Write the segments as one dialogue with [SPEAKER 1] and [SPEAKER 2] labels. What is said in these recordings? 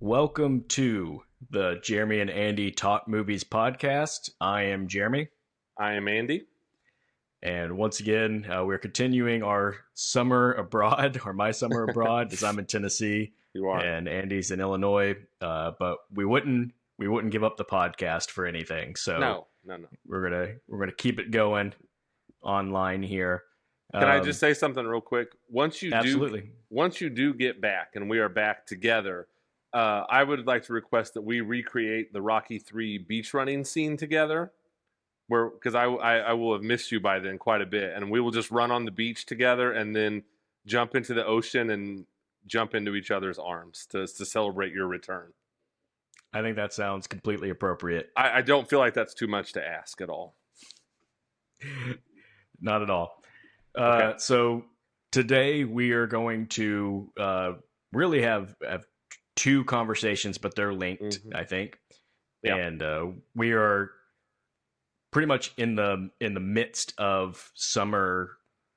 [SPEAKER 1] Welcome to the Jeremy and Andy Talk Movies podcast. I am Jeremy.
[SPEAKER 2] I am Andy.
[SPEAKER 1] And once again, we're continuing our summer abroad, or my summer abroad, as I'm in Tennessee.
[SPEAKER 2] You are.
[SPEAKER 1] And Andy's in Illinois. But we wouldn't give up the podcast for anything. So
[SPEAKER 2] No.
[SPEAKER 1] We're gonna keep it going online here.
[SPEAKER 2] Can I just say something real quick? Once you do get back and we are back together, I would like to request that we recreate the Rocky III beach running scene together. Because I will have missed you by then quite a bit, and we will just run on the beach together and then jump into the ocean and jump into each other's arms to celebrate your return.
[SPEAKER 1] I think that sounds completely appropriate.
[SPEAKER 2] I don't feel like that's too much to ask at all.
[SPEAKER 1] Not at all.
[SPEAKER 2] Okay.
[SPEAKER 1] So today we are going to really have two conversations, but they're linked, I think.
[SPEAKER 2] Yeah.
[SPEAKER 1] And we are pretty much in the midst of summer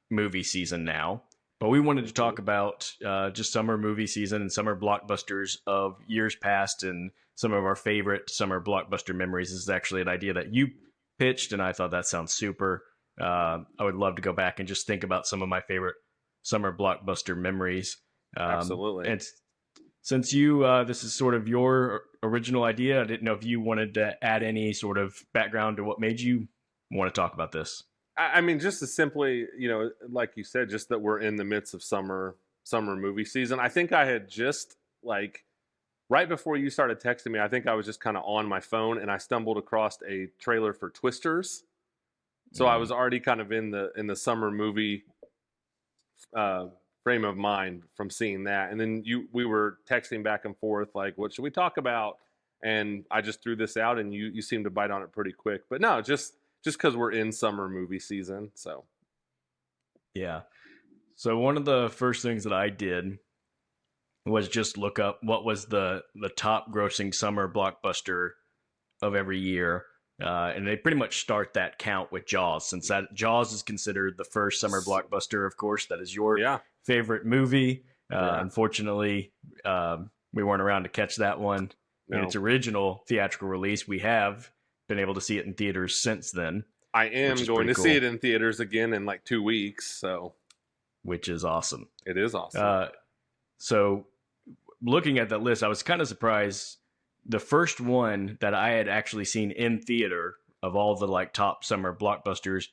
[SPEAKER 1] movie season now. But we wanted to talk about just summer movie season and summer blockbusters of years past and some of our favorite summer blockbuster memories. This is actually an idea that you pitched, and I thought that sounds super. I would love to go back and just think about some of my favorite summer blockbuster memories.
[SPEAKER 2] Absolutely.
[SPEAKER 1] And since this is sort of your original idea, I didn't know if you wanted to add any sort of background to what made you want to talk about this.
[SPEAKER 2] I mean, just as simply, like you said, just that we're in the midst of summer movie season. I think I had just right before you started texting me, I think I was just kind of on my phone and I stumbled across a trailer for Twisters. So I was already kind of in the summer movie frame of mind from seeing that. And then we were texting back and forth like, what should we talk about? And I just threw this out and you seemed to bite on it pretty quick. But no, just because we're in summer movie season. So
[SPEAKER 1] yeah. So one of the first things that I did was just look up what was the top grossing summer blockbuster of every year. And they pretty much start that count with Jaws, since Jaws is considered the first summer blockbuster, of course. That is your favorite movie. Unfortunately, we weren't around to catch that one in its original theatrical release. We have been able to see it in theaters since then.
[SPEAKER 2] I am going to see it in theaters again in like 2 weeks.
[SPEAKER 1] Which is awesome.
[SPEAKER 2] It is awesome.
[SPEAKER 1] So looking at that list, I was kind of surprised. The first one that I had actually seen in theater of all the top summer blockbusters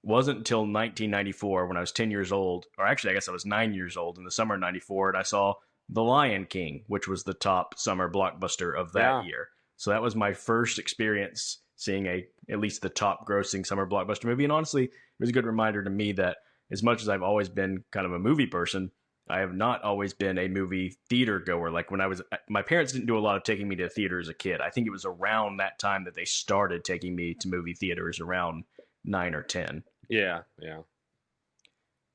[SPEAKER 1] wasn't until 1994 when I was 10 years old, or actually I guess I was 9 years old in the summer of 94, and I saw The Lion King, which was the top summer blockbuster of that year. So that was my first experience seeing at least the top grossing summer blockbuster movie. And honestly, it was a good reminder to me that as much as I've always been kind of a movie person, I have not always been a movie theater goer. Like my parents didn't do a lot of taking me to theater as a kid. I think it was around that time that they started taking me to movie theaters, around 9 or 10.
[SPEAKER 2] Yeah.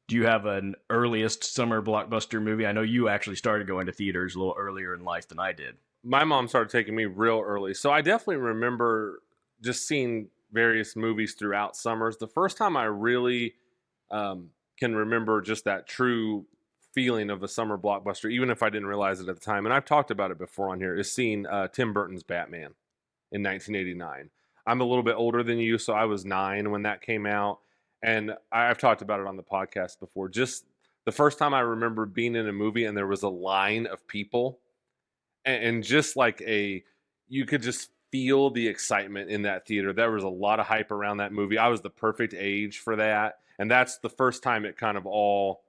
[SPEAKER 1] Do you have an earliest summer blockbuster movie? I know you actually started going to theaters a little earlier in life than I did.
[SPEAKER 2] My mom started taking me real early. So I definitely remember just seeing various movies throughout summers. The first time I really can remember just that true feeling of a summer blockbuster, even if I didn't realize it at the time, and I've talked about it before on here, is seeing Tim Burton's Batman in 1989. I'm a little bit older than you, so I was 9 when that came out, and I've talked about it on the podcast before. Just the first time I remember being in a movie and there was a line of people, and just you could just feel the excitement in that theater. There was a lot of hype around that movie. I was the perfect age for that, and that's the first time it kind of all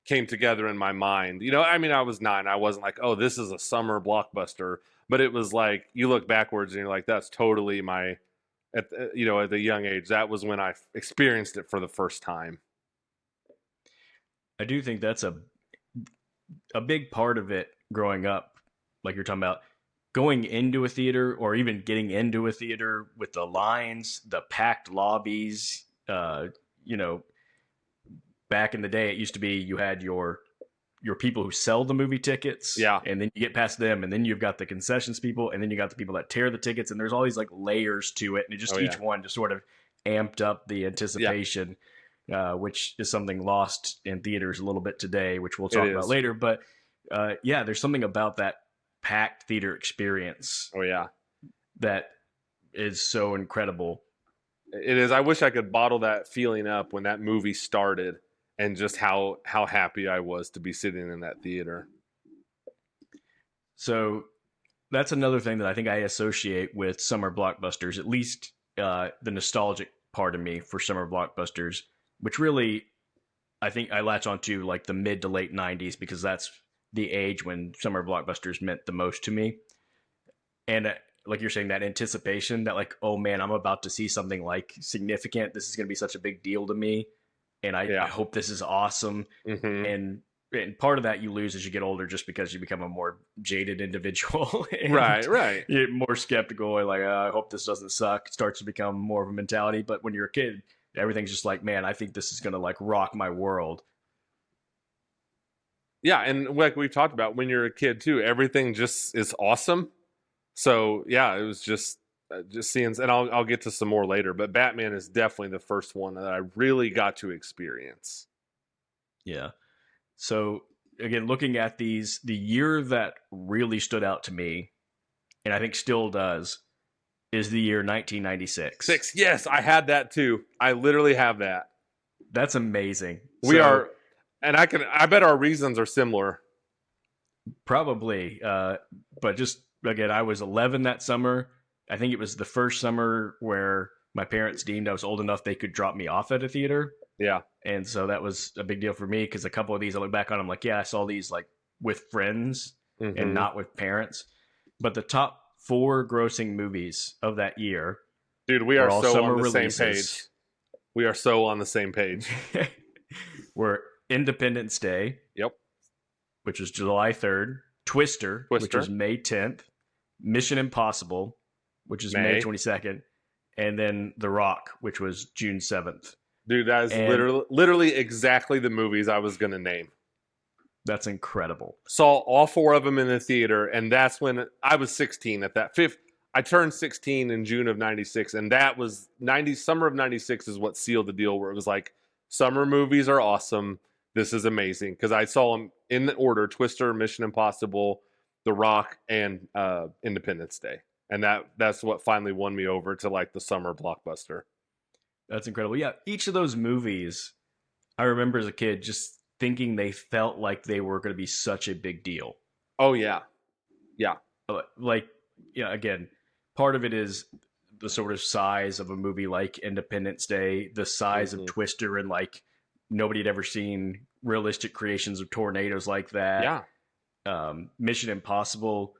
[SPEAKER 2] came together in my mind. I was 9. I wasn't like, oh, this is a summer blockbuster, but it was like, you look backwards and you're like, that's totally at the young age, that was when I experienced it for the first time.
[SPEAKER 1] I do think that's a big part of it growing up. Like you're talking about going into a theater or even getting into a theater with the lines, the packed lobbies, back in the day, it used to be you had your people who sell the movie tickets, and then you get past them, and then you've got the concessions people, and then you got the people that tear the tickets, and there's all these layers to it, and each one just sort of amped up the anticipation, which is something lost in theaters a little bit today, which we'll talk about later. But there's something about that packed theater experience
[SPEAKER 2] Oh yeah,
[SPEAKER 1] that is so incredible.
[SPEAKER 2] it is. I wish I could bottle that feeling up when that movie started, and just how happy I was to be sitting in that theater.
[SPEAKER 1] So that's another thing that I think I associate with summer blockbusters, at least the nostalgic part of me for summer blockbusters, which really I think I latch onto like the mid to late 90s because that's the age when summer blockbusters meant the most to me. And like you're saying, that anticipation that like, oh man, I'm about to see something like significant. This is going to be such a big deal to me. And I
[SPEAKER 2] Yeah.
[SPEAKER 1] hope this is awesome.
[SPEAKER 2] Hmm.
[SPEAKER 1] And part of that you lose as you get older just because you become a more jaded individual and
[SPEAKER 2] Right. Right.
[SPEAKER 1] you're more skeptical and like I hope this doesn't suck. It starts to become more of a mentality. But when you're a kid, everything's just like, man, I think this is gonna like rock my world.
[SPEAKER 2] Yeah, and like we've talked about, when you're a kid too, everything just is awesome. So yeah, it was just seeing, and I'll get to some more later. But Batman is definitely the first one that I really got to experience.
[SPEAKER 1] Yeah. So again, looking at these, the year that really stood out to me, and I think still does, is the year 1996.
[SPEAKER 2] Six, yes, I had that too. I literally have that.
[SPEAKER 1] That's amazing.
[SPEAKER 2] We
[SPEAKER 1] So
[SPEAKER 2] are, and I bet our reasons are similar.
[SPEAKER 1] probably, but just again, I was 11 that summer. I think it was the first summer where my parents deemed I was old enough they could drop me off at a theater.
[SPEAKER 2] Yeah.
[SPEAKER 1] And so that was a big deal for me because a couple of these I look back on, I'm like, yeah, I saw these like with friends and
[SPEAKER 2] Hmm.
[SPEAKER 1] not with parents. But the top four grossing movies of that year
[SPEAKER 2] Dude, we
[SPEAKER 1] were
[SPEAKER 2] are
[SPEAKER 1] all
[SPEAKER 2] so
[SPEAKER 1] summer
[SPEAKER 2] on the same page.
[SPEAKER 1] releases.
[SPEAKER 2] We are so on the same page.
[SPEAKER 1] Were Independence Day,
[SPEAKER 2] Yep.
[SPEAKER 1] which was July 3rd, Twister, which
[SPEAKER 2] Twister.
[SPEAKER 1] was May 10th, Mission Impossible, which is May
[SPEAKER 2] May.
[SPEAKER 1] 22nd, and then The Rock, which was June 7th.
[SPEAKER 2] Dude, that is
[SPEAKER 1] And
[SPEAKER 2] literally exactly the movies I was going to name.
[SPEAKER 1] that's incredible.
[SPEAKER 2] Saw all four of them in the theater, and that's when I was 16 at that fifth. I turned 16 in June of 96, and that was summer of 96 is what sealed the deal, where it was like, summer movies are awesome. This is amazing. Because I saw them in the order: Twister, Mission Impossible, The Rock, and Independence Day. And that's what finally won me over to like the summer blockbuster.
[SPEAKER 1] That's incredible. Yeah, each of those movies, I remember as a kid just thinking they felt like they were going to be such a big deal.
[SPEAKER 2] Oh yeah. Yeah.
[SPEAKER 1] Like, yeah, again, part of it is the sort of size of a movie like Independence Day, the size of
[SPEAKER 2] Hmm.
[SPEAKER 1] Twister, and like nobody had ever seen realistic creations of tornadoes like that.
[SPEAKER 2] Yeah.
[SPEAKER 1] Mission Impossible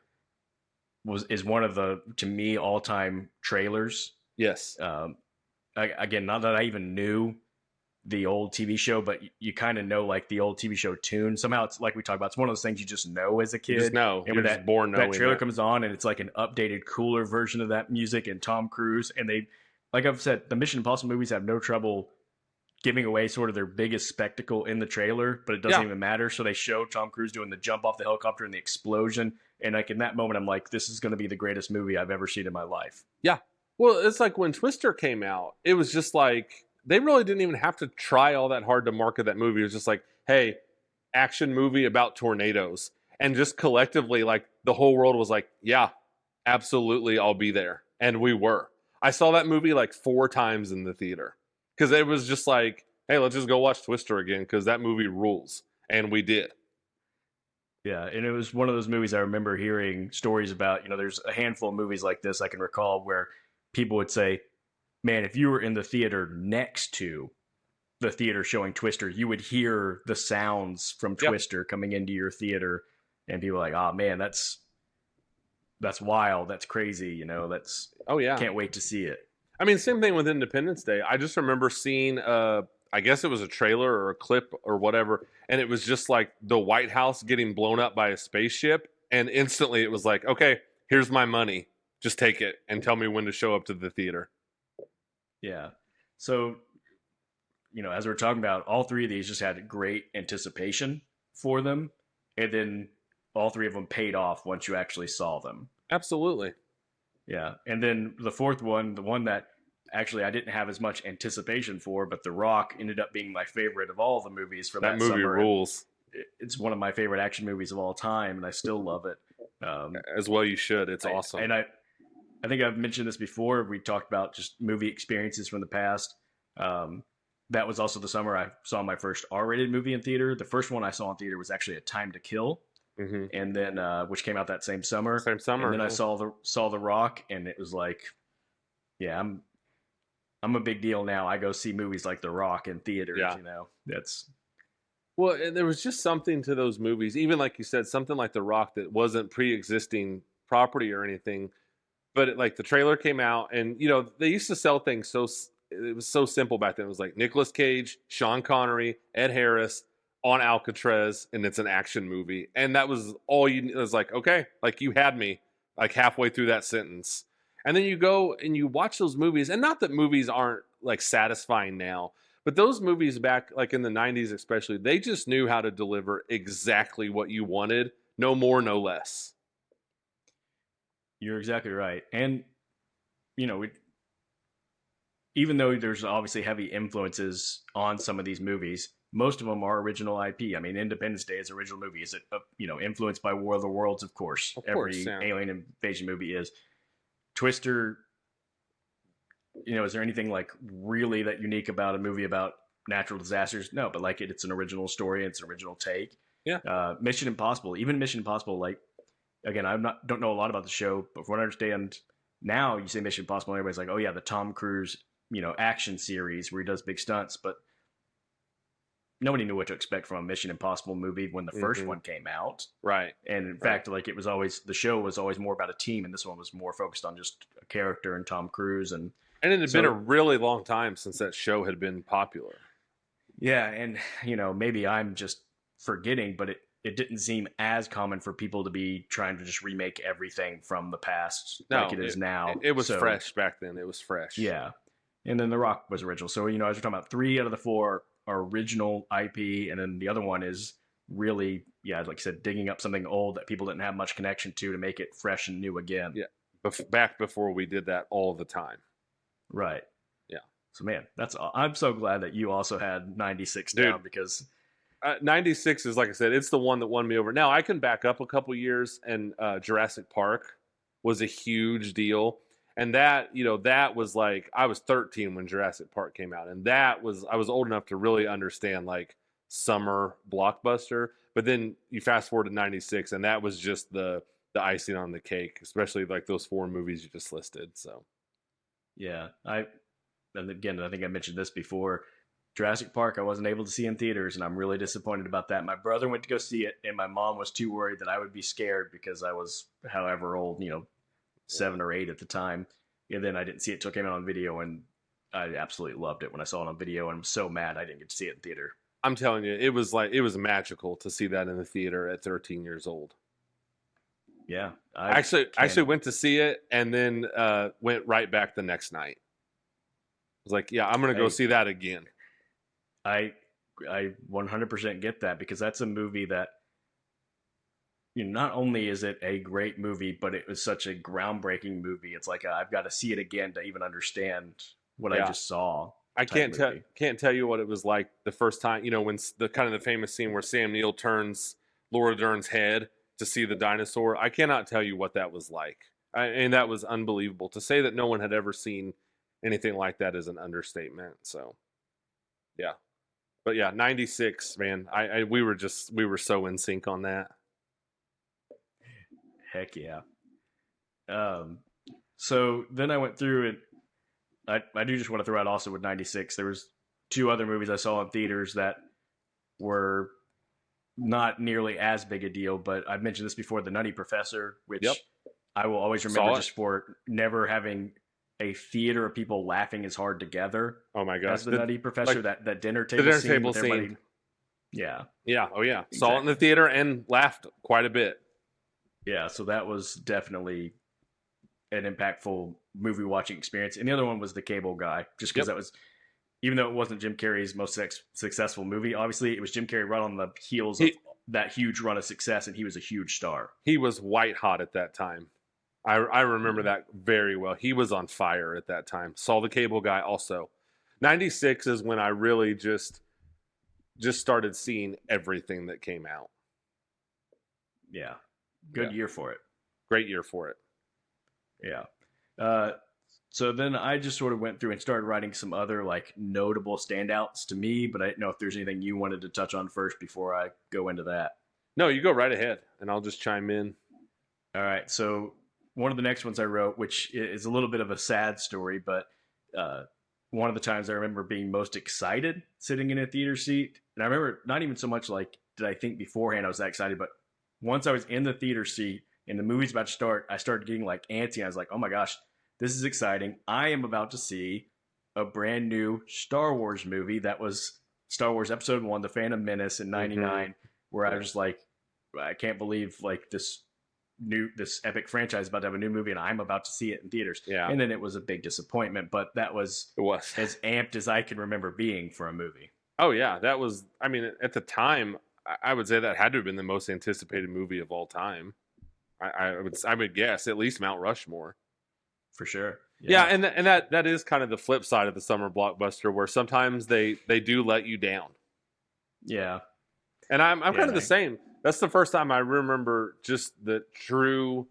[SPEAKER 1] is one of the, to me, all time trailers.
[SPEAKER 2] Yes.
[SPEAKER 1] Again, not that I even knew the old TV show, but you kind of know like the old TV show tune. Somehow it's like we talked about. It's one of those things you just know as a kid.
[SPEAKER 2] You just know.
[SPEAKER 1] And
[SPEAKER 2] You're
[SPEAKER 1] when
[SPEAKER 2] just born knowing
[SPEAKER 1] that trailer comes on, and it's like an updated, cooler version of that music and Tom Cruise, and they, like I've said, the Mission Impossible movies have no trouble giving away sort of their biggest spectacle in the trailer, but it doesn't
[SPEAKER 2] Yeah.
[SPEAKER 1] even matter. So they show Tom Cruise doing the jump off the helicopter and the explosion, and like in that moment, I'm like, this is going to be the greatest movie I've ever seen in my life.
[SPEAKER 2] Yeah. Well, it's like when Twister came out, it was just like they really didn't even have to try all that hard to market that movie. It was just like, hey, action movie about tornadoes. And just collectively, like the whole world was like, yeah, absolutely, I'll be there. And we were. I saw that movie like 4 times in the theater because it was just like, hey, let's just go watch Twister again because that movie rules. And we did.
[SPEAKER 1] Yeah, and it was one of those movies I remember hearing stories about. You know, there's a handful of movies like this I can recall where people would say, man, if you were in the theater next to the theater showing Twister, you would hear the sounds from
[SPEAKER 2] Yep.
[SPEAKER 1] Twister coming into your theater, and people are like, oh man, that's wild, that's crazy, you know, that's
[SPEAKER 2] Oh, yeah.
[SPEAKER 1] can't wait to see it.
[SPEAKER 2] I mean, same thing with Independence Day. I just remember seeing, I guess it was a trailer or a clip or whatever, and it was just like the White House getting blown up by a spaceship, and instantly it was like, okay, here's my money. Just take it and tell me when to show up to the theater.
[SPEAKER 1] Yeah. So, you know, as we're talking about, all three of these just had great anticipation for them, and then all three of them paid off once you actually saw them.
[SPEAKER 2] Absolutely.
[SPEAKER 1] Yeah. And then the fourth one, the one that actually I didn't have as much anticipation for, but The Rock ended up being my favorite of all the movies from
[SPEAKER 2] That
[SPEAKER 1] that
[SPEAKER 2] movie
[SPEAKER 1] summer.
[SPEAKER 2] rules.
[SPEAKER 1] It's one of my favorite action movies of all time, and I still love it.
[SPEAKER 2] As well, you should. It's awesome.
[SPEAKER 1] I think I've mentioned this before. We talked about just movie experiences from the past. Um, that was also the summer I saw my first R-rated movie in theater. The first one I saw in theater was actually A Time to Kill,
[SPEAKER 2] Hmm.
[SPEAKER 1] and then which came out that same summer.
[SPEAKER 2] Same
[SPEAKER 1] And
[SPEAKER 2] summer.
[SPEAKER 1] then I
[SPEAKER 2] Yeah.
[SPEAKER 1] saw the Rock, and it was like, yeah, I'm a big deal now. I go see movies like The Rock in theaters.
[SPEAKER 2] Yeah.
[SPEAKER 1] You know, that's
[SPEAKER 2] Well, and there was just something to those movies, even like you said, something like The Rock that wasn't pre-existing property or anything, but like the trailer came out, and they used to sell things it was so simple back then. It was like Nicolas Cage, Sean Connery, Ed Harris on Alcatraz, and it's an action movie, and that was all you. It was like, okay, like you had me like halfway through that sentence, and then you go and you watch those movies, and not that movies aren't like satisfying now. But those movies back, like in the 90s especially, they just knew how to deliver exactly what you wanted, no more, no less.
[SPEAKER 1] you're exactly right. And you know, even though there's obviously heavy influences on some of these movies, most of them are original IP. I mean, Independence Day is an original movie. Is it influenced by War of the Worlds? Of course,
[SPEAKER 2] Of course,
[SPEAKER 1] every
[SPEAKER 2] yeah.
[SPEAKER 1] alien invasion movie is. Twister, is there anything like really that unique about a movie about natural disasters? No, but like it's an original story, it's an original take.
[SPEAKER 2] Yeah.
[SPEAKER 1] Mission Impossible, even Mission Impossible, like again, don't know a lot about the show, but from what I understand now, you say Mission Impossible, and everybody's like, oh yeah, the Tom Cruise, action series where he does big stunts, but nobody knew what to expect from a Mission Impossible movie when the first
[SPEAKER 2] Mhm.
[SPEAKER 1] one came out.
[SPEAKER 2] Right.
[SPEAKER 1] And in fact, like the show was always more about a team, and this one was more focused on just a character and Tom Cruise. And
[SPEAKER 2] And it had been a
[SPEAKER 1] so,
[SPEAKER 2] really long time since that show had been popular.
[SPEAKER 1] yeah, and maybe I'm just forgetting, but it didn't seem as common for people to be trying to just remake everything from the past
[SPEAKER 2] No,
[SPEAKER 1] like it is now.
[SPEAKER 2] it was
[SPEAKER 1] So,
[SPEAKER 2] fresh back then. It was fresh.
[SPEAKER 1] yeah. And then The Rock was original. So, as we're talking about, 3 out of the 4 are original IP, and then the other one is really, yeah, like I said, digging up something old that people didn't have much connection to make it fresh and new again.
[SPEAKER 2] Yeah. Back before we did that all the time.
[SPEAKER 1] Right.
[SPEAKER 2] Yeah.
[SPEAKER 1] So, man, I'm so glad that you also had 96
[SPEAKER 2] Dude,
[SPEAKER 1] down because
[SPEAKER 2] 96 is, like I said, it's the one that won me over. Now I can back up a couple years, and Jurassic Park was a huge deal, and that was like I was 13 when Jurassic Park came out, and I was old enough to really understand like summer blockbuster. But then you fast forward to 96, and that was just the icing on the cake, especially like those 4 movies you just listed. So
[SPEAKER 1] yeah, and again, I think I mentioned this before. Jurassic Park, I wasn't able to see in theaters, and I'm really disappointed about that. My brother went to go see it, and my mom was too worried that I would be scared because I was however old, 7 or 8 at the time. And then I didn't see it till it came out on video, and I absolutely loved it when I saw it on video. And I'm so mad I didn't get to see it in theater.
[SPEAKER 2] I'm telling you, it was magical to see that in the theater at 13 years old.
[SPEAKER 1] Yeah,
[SPEAKER 2] I actually went to see it, and then went right back the next night. I was like, yeah, I'm gonna go see that again.
[SPEAKER 1] I 100% get that because that's a movie that not only is it a great movie, but it was such a groundbreaking movie. It's like I've got to see it again to even understand what I just saw.
[SPEAKER 2] I can't tell you what it was like the first time. When the kind of the famous scene where Sam Neill turns Laura Dern's head to see the dinosaur. I cannot tell you what that was like, and that was unbelievable. To say that no one had ever seen anything like that is an understatement. So, yeah. But yeah, 96, man. We were so in sync on that.
[SPEAKER 1] Heck yeah. So then I went through it. I do just want to throw out also with 96, there was 2 other movies I saw in theaters that were not nearly as big a deal, but I've mentioned this before, The Nutty Professor, which I will always remember just for never having a theater of people laughing as hard together.
[SPEAKER 2] Oh my gosh.
[SPEAKER 1] As the Nutty Professor, like, that dinner table
[SPEAKER 2] the dinner
[SPEAKER 1] scene.
[SPEAKER 2] Table scene.
[SPEAKER 1] Yeah.
[SPEAKER 2] Yeah. Oh yeah. Exactly. Saw it in the theater and laughed quite a bit.
[SPEAKER 1] Yeah. So that was definitely an impactful movie watching experience. And the other one was The Cable Guy, just because that was, even though it wasn't Jim Carrey's most successful movie, obviously it was Jim Carrey right on the heels of that huge run of success, and he was a huge star.
[SPEAKER 2] He was white hot at that time. I remember that very well. He was on fire at that time. Saw The Cable Guy also. 96 is when I really just started seeing everything that came out.
[SPEAKER 1] Yeah. Good year for it.
[SPEAKER 2] Great year for it.
[SPEAKER 1] Yeah. Uh, so then I just sort of went through and started writing some other like notable standouts to me, but I didn't know if there's anything you wanted to touch on first before I go into that.
[SPEAKER 2] No, you go right ahead, and I'll just chime in.
[SPEAKER 1] All right. So one of the next ones I wrote, which is a little bit of a sad story, but uh, one of the times I remember being most excited sitting in a theater seat, and I remember not even so much like did I think beforehand I was that excited, but once I was in the theater seat and the movie's about to start, I started getting like antsy. And I was like, oh my gosh, this is exciting. I am about to see a brand new Star Wars movie that was Star Wars Episode 1, The Phantom Menace in '99, where I was just like, I can't believe like this epic franchise is about to have a new movie and I'm about to see it in theaters.
[SPEAKER 2] Yeah.
[SPEAKER 1] And then it was a big disappointment, but that was
[SPEAKER 2] It was.
[SPEAKER 1] as amped as I can remember being for a movie.
[SPEAKER 2] Oh yeah, that was. I mean, at the time, I would say that had to have been the most anticipated movie of all time. I would guess at least Mount Rushmore.
[SPEAKER 1] For sure.
[SPEAKER 2] Yeah, and that is kind of the flip side of the summer blockbuster, where sometimes they do let you down.
[SPEAKER 1] Yeah.
[SPEAKER 2] And I'm kind of the same. That's the first time I remember just the true.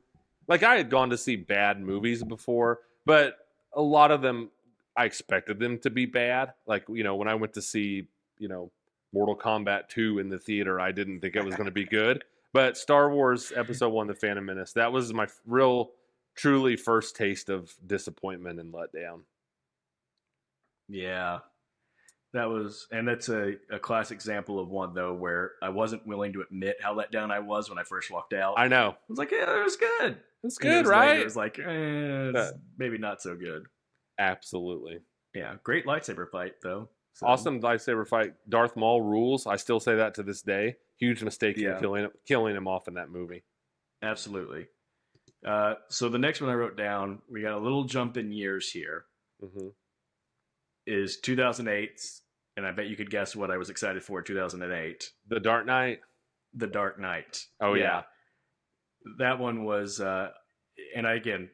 [SPEAKER 2] Like I had gone to see bad movies before, but a lot of them I expected them to be bad. Like when I went to see Mortal Kombat 2 in the theater, I didn't think it was going to be good. But Star Wars Episode 1: The Phantom Menace, that was my truly first taste of disappointment and letdown.
[SPEAKER 1] Yeah. That's a classic example of one though where I wasn't willing to admit how let down I was when I first walked out.
[SPEAKER 2] I know.
[SPEAKER 1] I was like, yeah, it was good.
[SPEAKER 2] It's good, right?
[SPEAKER 1] Later, it was like, it's maybe not so good.
[SPEAKER 2] Absolutely.
[SPEAKER 1] Yeah, great lightsaber fight though.
[SPEAKER 2] So. Awesome lightsaber fight. Darth Maul rules. I still say that to this day. Huge mistake in killing him off in that movie.
[SPEAKER 1] Absolutely. So the next one I wrote down, we got a little jump in years here.
[SPEAKER 2] Mm-hmm.
[SPEAKER 1] Is 2008's, and I bet you could guess what I was excited for in 2008.
[SPEAKER 2] The Dark Knight.
[SPEAKER 1] The Dark Knight.
[SPEAKER 2] Oh yeah.
[SPEAKER 1] That one was, and again,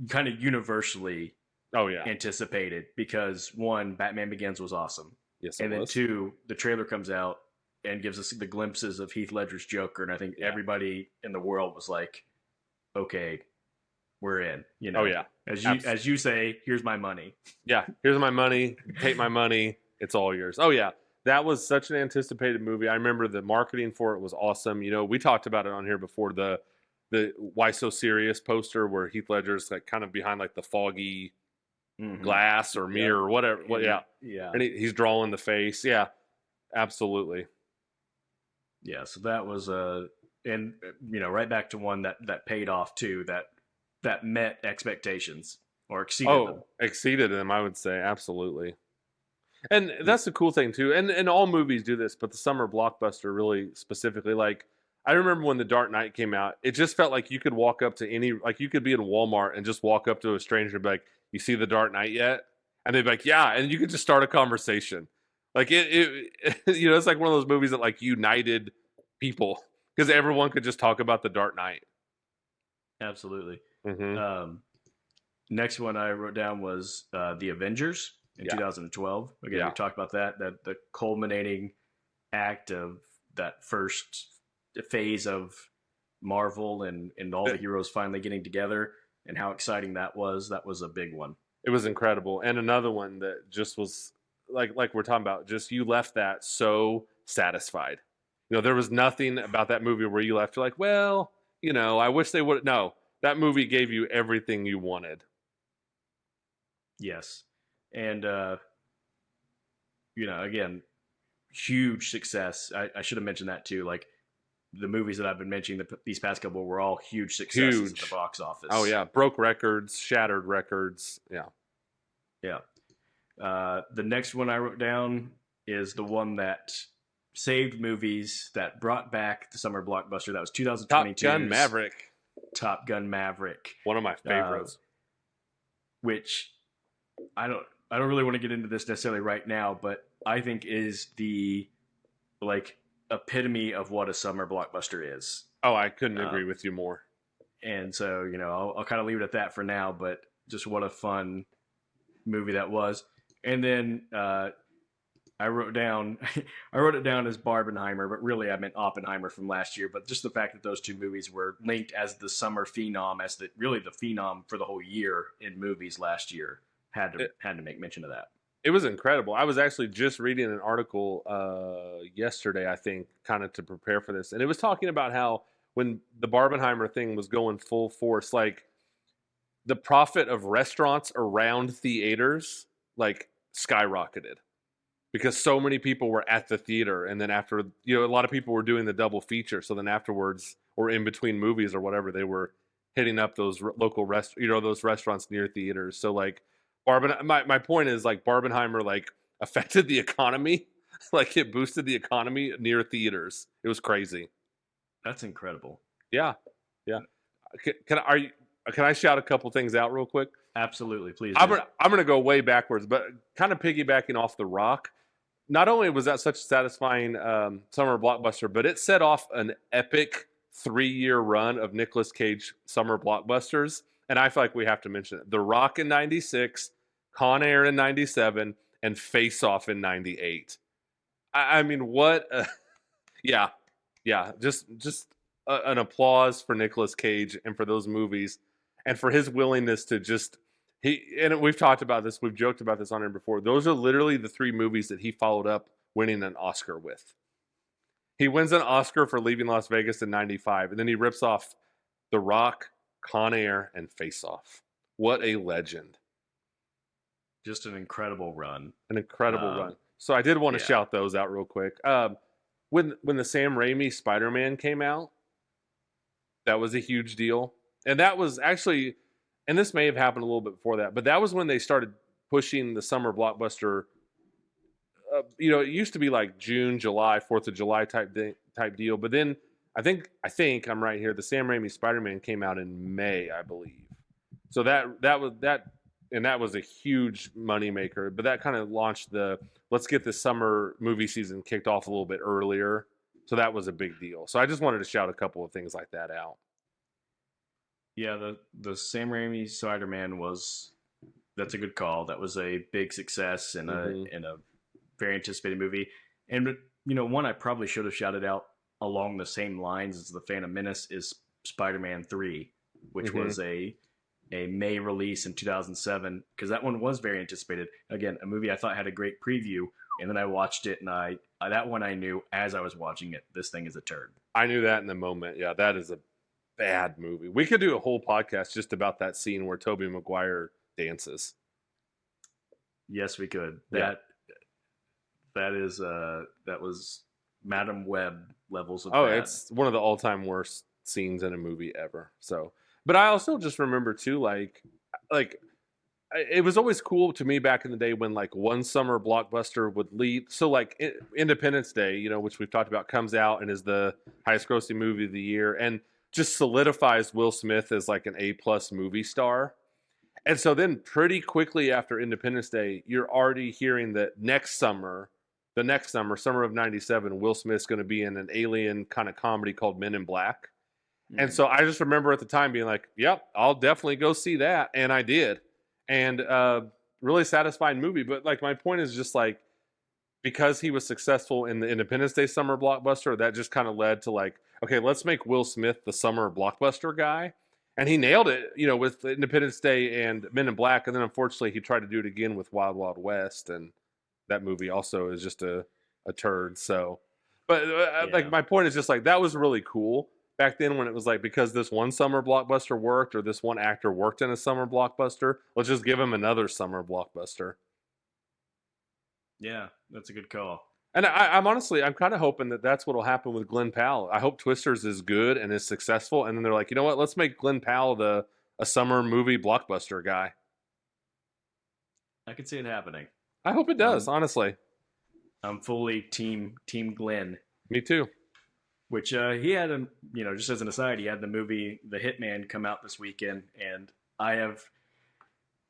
[SPEAKER 1] kind of universally anticipated because one, Batman Begins was awesome.
[SPEAKER 2] Yes,
[SPEAKER 1] and then two, the trailer comes out and gives us the glimpses of Heath Ledger's Joker, and I think everybody in the world was like, okay, we're in.
[SPEAKER 2] Oh yeah.
[SPEAKER 1] As you say, here's my money.
[SPEAKER 2] Yeah, here's my money. Take my money. It's all yours. Oh yeah. That was such an anticipated movie. I remember the marketing for it was awesome. We talked about it on here before, the Why So Serious poster where Heath Ledger's like kind of behind like the foggy glass or mirror or whatever. Yeah. And he's drawing the face. Yeah. Absolutely.
[SPEAKER 1] Yeah, so that was and right back to one that paid off too, that met expectations or exceeded them.
[SPEAKER 2] Exceeded them, I would say. Absolutely. And that's the cool thing too. And all movies do this, but the summer blockbuster really specifically, like I remember when The Dark Knight came out, it just felt like you could walk up to you could be in Walmart and just walk up to a stranger and be like, you see The Dark Knight yet? And they'd be like, yeah. And you could just start a conversation. Like it it's like one of those movies that like united people because everyone could just talk about The Dark Knight.
[SPEAKER 1] Absolutely.
[SPEAKER 2] Mm-hmm.
[SPEAKER 1] Next one I wrote down was The Avengers in 2012. Again, we talked about that the culminating act of that first phase of Marvel and all the heroes finally getting together and how exciting that was. That was a big one.
[SPEAKER 2] It was incredible. And another one that just was like we're talking about, just you left that so satisfied. There was nothing about that movie where you left, you're like, well, I wish they would. No, that movie gave you everything you wanted.
[SPEAKER 1] Yes. And, again, huge success. I should have mentioned that too. Like the movies that I've been mentioning these past couple were all huge successes at the box office.
[SPEAKER 2] Oh yeah. Broke records, shattered records. Yeah.
[SPEAKER 1] Yeah. The next one I wrote down is the one that saved movies, that brought back the summer blockbuster. That was 2022. Top Gun Maverick.
[SPEAKER 2] One of my favorites.
[SPEAKER 1] Which I don't really want to get into this necessarily right now, but I think is the epitome of what a summer blockbuster is.
[SPEAKER 2] Oh, I couldn't agree with you more.
[SPEAKER 1] And so, I'll kind of leave it at that for now, but just what a fun movie that was. And then I I wrote down I wrote it down as Barbenheimer, but really I meant Oppenheimer from last year. But just the fact that those two movies were linked as the summer phenom, as the really the phenom for the whole year in movies last year, had to make mention of that.
[SPEAKER 2] It was incredible. I was actually just reading an article yesterday, I think, kind of to prepare for this, and it was talking about how when the Barbenheimer thing was going full force, like the profit of restaurants around theaters like skyrocketed because so many people were at the theater, and then after, a lot of people were doing the double feature, so then afterwards or in between movies or whatever, they were hitting up those local those restaurants near theaters. So like my point is like Barbenheimer like affected the economy, like it boosted the economy near theaters. It was crazy.
[SPEAKER 1] That's incredible.
[SPEAKER 2] Yeah, yeah. Can I shout a couple things out real quick?
[SPEAKER 1] Absolutely, please
[SPEAKER 2] I'm
[SPEAKER 1] do.
[SPEAKER 2] gonna go way backwards, but kind of piggybacking off The Rock. Not only was that such a satisfying summer blockbuster, but it set off an epic 3-year run of Nicolas Cage summer blockbusters. And I feel like we have to mention it: The Rock in '96, Con Air in '97, and Face Off in '98. I mean, what? Yeah, yeah. Just an applause for Nicolas Cage and for those movies, and for his willingness to just and we've talked about this, we've joked about this on here before. Those are literally the 3 movies that he followed up winning an Oscar with. He wins an Oscar for Leaving Las Vegas in '95, and then he rips off The Rock, Con Air, and Face Off. What a legend!
[SPEAKER 1] Just an incredible run.
[SPEAKER 2] An incredible run. So I did want to
[SPEAKER 1] Yeah.
[SPEAKER 2] shout those out real quick. When the Sam Raimi Spider-Man came out, that was a huge deal, and that was actually, and this may have happened a little bit before that, but that was when they started pushing the summer blockbuster. It used to be like June, July, 4th of July type deal, but then I think I'm right here. The Sam Raimi Spider-Man came out in May, I believe. So that was a huge moneymaker. But that kind of launched the let's get this summer movie season kicked off a little bit earlier. So that was a big deal. So I just wanted to shout a couple of things like that out.
[SPEAKER 1] Yeah, the Sam Raimi Spider-Man that's a good call. That was a big success and a very anticipated movie. And one I probably should have shouted out along the same lines as the Phantom Menace is Spider-Man 3, which was a May release in 2007, because that one was very anticipated. Again, a movie I thought had a great preview, and then I watched it, and that one I knew as I was watching it, this thing is a turd.
[SPEAKER 2] I knew that in the moment. Yeah, that is a bad movie. We could do a whole podcast just about that scene where Tobey Maguire dances.
[SPEAKER 1] Yes, we could.
[SPEAKER 2] Yeah.
[SPEAKER 1] That was Madam Web levels of
[SPEAKER 2] Oh,
[SPEAKER 1] bad.
[SPEAKER 2] it's one of the all-time worst scenes in a movie ever. So, but I also just remember too, like it was always cool to me back in the day when like one summer blockbuster would lead. So like Independence Day, which we've talked about, comes out and is the highest grossing movie of the year and just solidifies Will Smith as like an A+ movie star. And so then pretty quickly after Independence Day, you're already hearing that the next summer, summer of '97, Will Smith's going to be in an alien kind of comedy called Men in Black. And so I just remember at the time being like, yep, I'll definitely go see that. And I did. And really satisfying movie. But like my point is just like, because he was successful in the Independence Day summer blockbuster, that just kind of led to like, okay, let's make Will Smith the summer blockbuster guy. And he nailed it, with Independence Day and Men in Black. And then unfortunately he tried to do it again with Wild Wild West. And that movie also is just a turd. So, but like my point is just like, that was really cool back then when it was like, because this one summer blockbuster worked or this one actor worked in a summer blockbuster, let's just give him another summer blockbuster.
[SPEAKER 1] Yeah, that's a good call.
[SPEAKER 2] And I'm honestly, I'm kind of hoping that that's what will happen with Glenn Powell. I hope Twisters is good and is successful. And then they're like, you know what? Let's make Glenn Powell a summer movie blockbuster guy.
[SPEAKER 1] I could see it happening.
[SPEAKER 2] I hope it does, honestly.
[SPEAKER 1] I'm fully team Glenn.
[SPEAKER 2] Me too.
[SPEAKER 1] Which he had, just as an aside, he had the movie The Hitman come out this weekend, and I have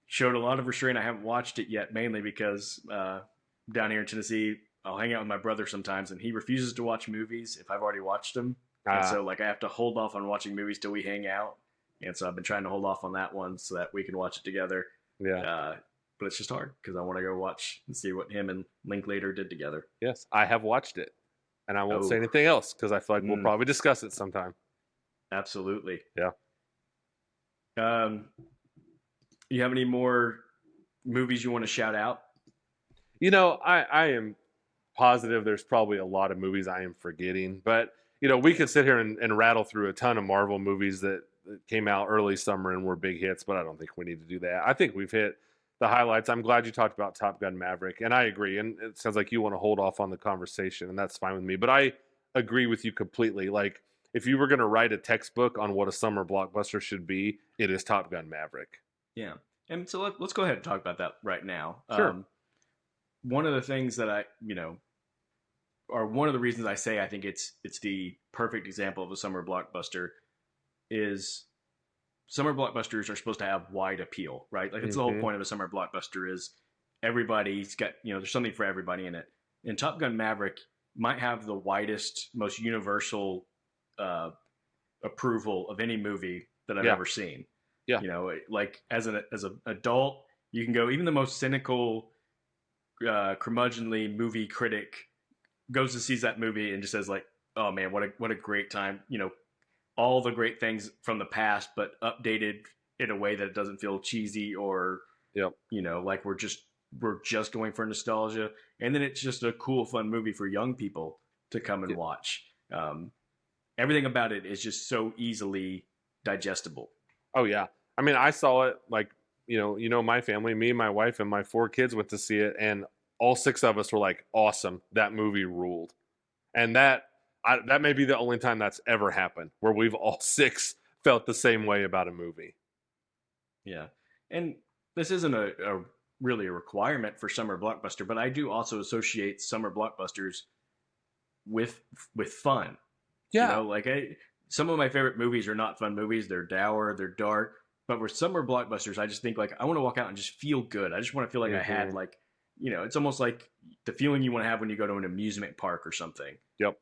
[SPEAKER 1] showed a lot of restraint. I haven't watched it yet, mainly because down here in Tennessee, I'll hang out with my brother sometimes, and he refuses to watch movies if I've already watched them. And so, I have to hold off on watching movies till we hang out. And so I've been trying to hold off on that one so that we can watch it together.
[SPEAKER 2] Yeah.
[SPEAKER 1] but it's just hard because I want to go watch and see what him and Linklater did together.
[SPEAKER 2] Yes, I have watched it, and I won't say
[SPEAKER 1] Oh,
[SPEAKER 2] anything else because I feel like we'll
[SPEAKER 1] mm,
[SPEAKER 2] probably discuss it sometime.
[SPEAKER 1] absolutely.
[SPEAKER 2] Yeah.
[SPEAKER 1] Um, you have any more movies you want to shout out?
[SPEAKER 2] I am positive there's probably a lot of movies I am forgetting, but we could sit here and rattle through a ton of Marvel movies that came out early summer and were big hits, but I don't think we need to do that. I think we've hit the highlights. I'm glad you talked about Top Gun Maverick, and I agree. And it sounds like you want to hold off on the conversation, and that's fine with me. But I agree with you completely. Like, if you were going to write a textbook on what a summer blockbuster should be, it is Top Gun Maverick.
[SPEAKER 1] Yeah. And so let's go ahead and talk about that right now.
[SPEAKER 2] Sure.
[SPEAKER 1] One of the things that or one of the reasons I say I think it's the perfect example of a summer blockbuster is summer blockbusters are supposed to have wide appeal, right? Like it's the whole point of a summer blockbuster is everybody's got, there's something for everybody in it. And Top Gun Maverick might have the widest, most universal approval of any movie that I've ever seen.
[SPEAKER 2] Yeah.
[SPEAKER 1] Like as an adult, you can go, even the most cynical, curmudgeonly movie critic goes and sees that movie and just says like, oh man, what a great time. All the great things from the past, but updated in a way that it doesn't feel cheesy or, like we're just going for nostalgia. And then it's just a cool, fun movie for young people to come and watch. Everything about it is just so easily digestible.
[SPEAKER 2] Oh yeah. I mean, I saw it like, my family, me, my wife, and my 4 kids went to see it, and all 6 of us were like, awesome, that movie ruled. And that may be the only time that's ever happened where we've all 6 felt the same way about a movie.
[SPEAKER 1] Yeah. And this isn't really a requirement for summer blockbuster, but I do also associate summer blockbusters with fun.
[SPEAKER 2] Yeah.
[SPEAKER 1] Like some of my favorite movies are not fun movies. They're dour, they're dark. But with summer blockbusters, I just think like I want to walk out and just feel good. I just want to feel like I had like, it's almost like the feeling you want to have when you go to an amusement park or something.
[SPEAKER 2] Yep.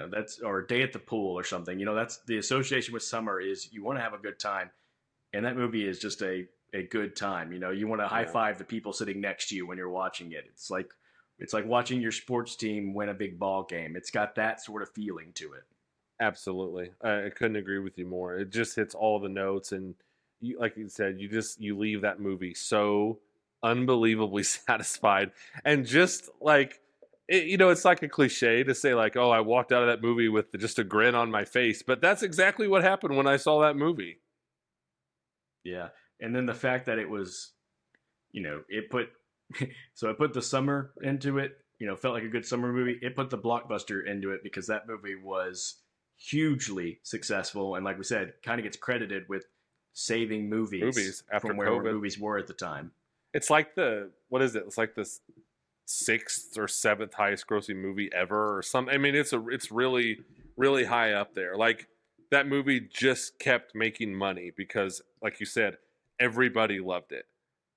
[SPEAKER 1] That's, or a day at the pool or something. That's the association with summer is you want to have a good time. And that movie is just a good time. You want to high five the people sitting next to you when you're watching it. It's like watching your sports team win a big ball game. It's got that sort of feeling to it.
[SPEAKER 2] Absolutely. I couldn't agree with you more. It just hits all the notes. And like you said, you leave that movie so unbelievably satisfied. And just like, it's like a cliche to say like, oh, I walked out of that movie with just a grin on my face. But that's exactly what happened when I saw that movie.
[SPEAKER 1] Yeah. And then the fact that it was, it put the summer into it, felt like a good summer movie. It put the blockbuster into it because that movie was hugely successful. And like we said, kind of gets credited with saving movies
[SPEAKER 2] after
[SPEAKER 1] from where movies were at the time.
[SPEAKER 2] It's like it's like the 6th or 7th highest grossing movie ever or something. I mean, it's really, really high up there. Like that movie just kept making money because, like you said, everybody loved it.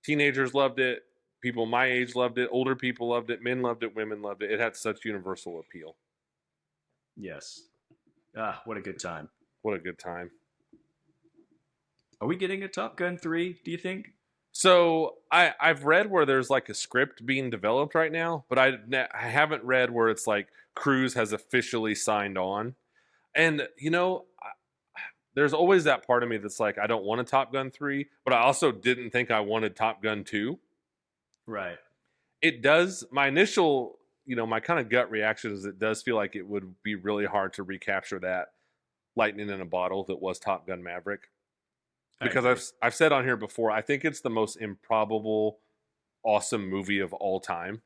[SPEAKER 2] Teenagers loved it. People my age loved it. Older people loved it. Men loved it. Women loved it. It had such universal appeal.
[SPEAKER 1] Yes. Ah, what a good time.
[SPEAKER 2] What a good time.
[SPEAKER 1] Are we getting a Top Gun 3, do you think?
[SPEAKER 2] So I've read where there's like a script being developed right now, but I haven't read where it's like Cruise has officially signed on. And, there's always that part of me that's like, I don't want a Top Gun 3, but I also didn't think I wanted Top Gun 2.
[SPEAKER 1] Right.
[SPEAKER 2] It does, my initial, my kind of gut reaction is it does feel like it would be really hard to recapture that lightning in a bottle that was Top Gun Maverick. Because I've said on here before, I think it's the most improbable, awesome movie of all time.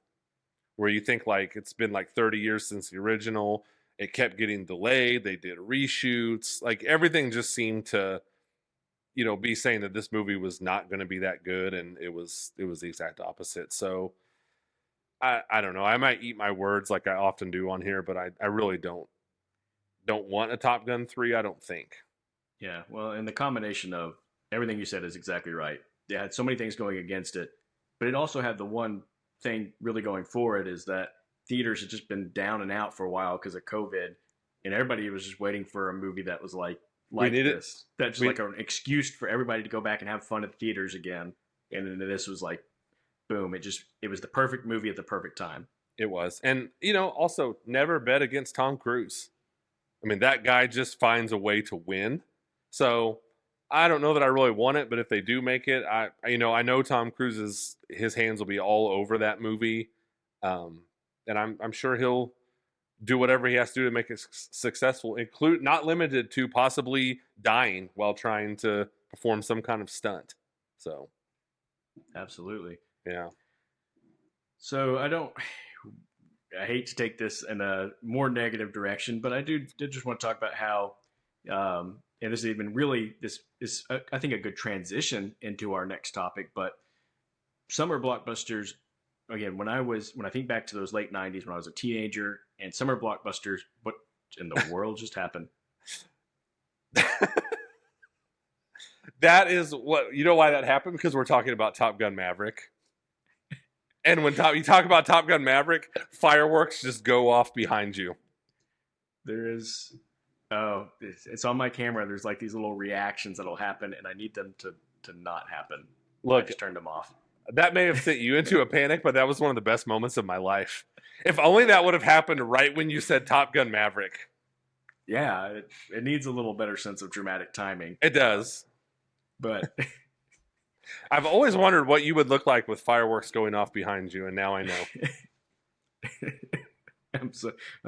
[SPEAKER 2] Where you think like it's been like 30 years since the original. It kept getting delayed. They did reshoots. Like everything just seemed to, be saying that this movie was not going to be that good, and it was the exact opposite. So I don't know. I might eat my words like I often do on here, but I really don't want a Top Gun 3. I don't think.
[SPEAKER 1] Yeah, well, and the combination of everything you said is exactly right. They had so many things going against it, but it also had the one thing really going for it is that theaters had just been down and out for a while because of COVID, and everybody was just waiting for a movie that was like this. That's like an excuse for everybody to go back and have fun at the theaters again. And then this was like boom, it was the perfect movie at the perfect time.
[SPEAKER 2] It was. And, also never bet against Tom Cruise. I mean, that guy just finds a way to win. So I don't know that I really want it, but if they do make it, I know Tom Cruise's his hands will be all over that movie, and I'm sure he'll do whatever he has to do to make it successful, include not limited to possibly dying while trying to perform some kind of stunt. So
[SPEAKER 1] Absolutely.
[SPEAKER 2] yeah,
[SPEAKER 1] So I hate to take this in a more negative direction, but did just want to talk about how, and this has been really this is I think a good transition into our next topic. But summer blockbusters, again, when I think back to those late '90s when I was a teenager, and summer blockbusters, what in the world just happened?
[SPEAKER 2] that is what you know why that happened, because we're talking about Top Gun Maverick. And when you talk about Top Gun Maverick, fireworks just go off behind you.
[SPEAKER 1] There is, oh, it's on my camera. There's like these little reactions that'll happen, and I need them to not happen.
[SPEAKER 2] Look,
[SPEAKER 1] I just turned them off.
[SPEAKER 2] That may have sent you into a panic, but that was one of the best moments of my life. If only that would have happened right when you said Top Gun Maverick.
[SPEAKER 1] Yeah, it needs a little better sense of dramatic timing.
[SPEAKER 2] It does.
[SPEAKER 1] But
[SPEAKER 2] I've always wondered what you would look like with fireworks going off behind you, and now I know.
[SPEAKER 1] I'm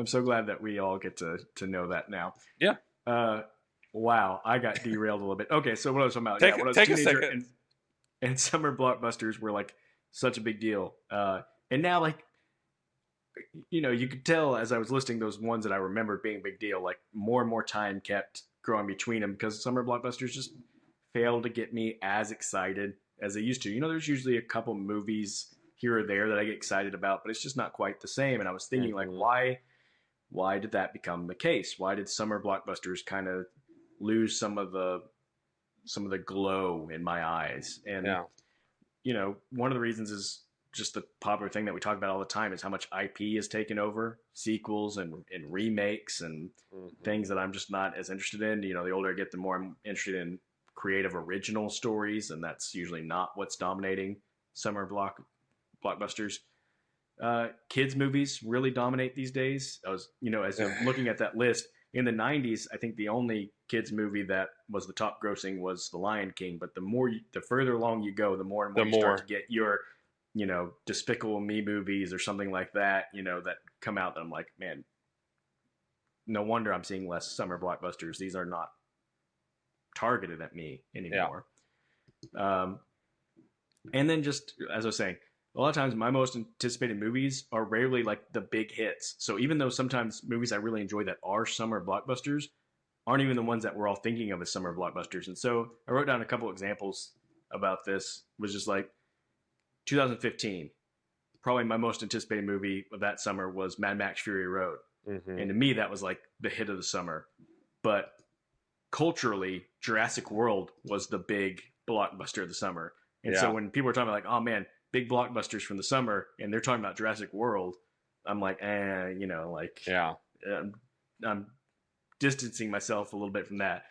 [SPEAKER 1] so glad that we all get to know that now.
[SPEAKER 2] Yeah.
[SPEAKER 1] Wow, I got derailed a little bit. Okay, so what I was talking about?
[SPEAKER 2] Take
[SPEAKER 1] when I was
[SPEAKER 2] a second.
[SPEAKER 1] And summer blockbusters were like such a big deal. And now, like, you could tell as I was listing those ones that I remembered being a big deal, like more and more time kept growing between them because summer blockbusters just failed to get me as excited as they used to. There's usually a couple movies here or there that I get excited about, but it's just not quite the same. And I was thinking, like, why did that become the case? Why did summer blockbusters kind of lose some of the glow in my eyes? And one of the reasons is just the popular thing that we talk about all the time is how much IP is taken over, sequels and remakes and things that I'm just not as interested in. The older I get, the more I'm interested in creative original stories, and that's usually not what's dominating summer blockbusters. Kids movies really dominate these days. As I'm looking at that list, in the 90s, I think the only kids movie that was the top grossing was The Lion King. But the further along you go, the more and more you start to get your, Despicable Me movies or something like that, that come out that I'm like, man, no wonder I'm seeing less summer blockbusters. These are not targeted at me anymore. Yeah. And then just, as I was saying, a lot of times my most anticipated movies are rarely like the big hits. So even though sometimes movies I really enjoy that are summer blockbusters aren't even the ones that we're all thinking of as summer blockbusters. And so I wrote down a couple examples about this. It was just like 2015, probably my most anticipated movie of that summer was Mad Max Fury Road. Mm-hmm. And to me, that was like the hit of the summer. But culturally, Jurassic World was the big blockbuster of the summer. And so when people are talking about like, oh man, big blockbusters from the summer, and they're talking about Jurassic World, I'm like, I'm distancing myself a little bit from that.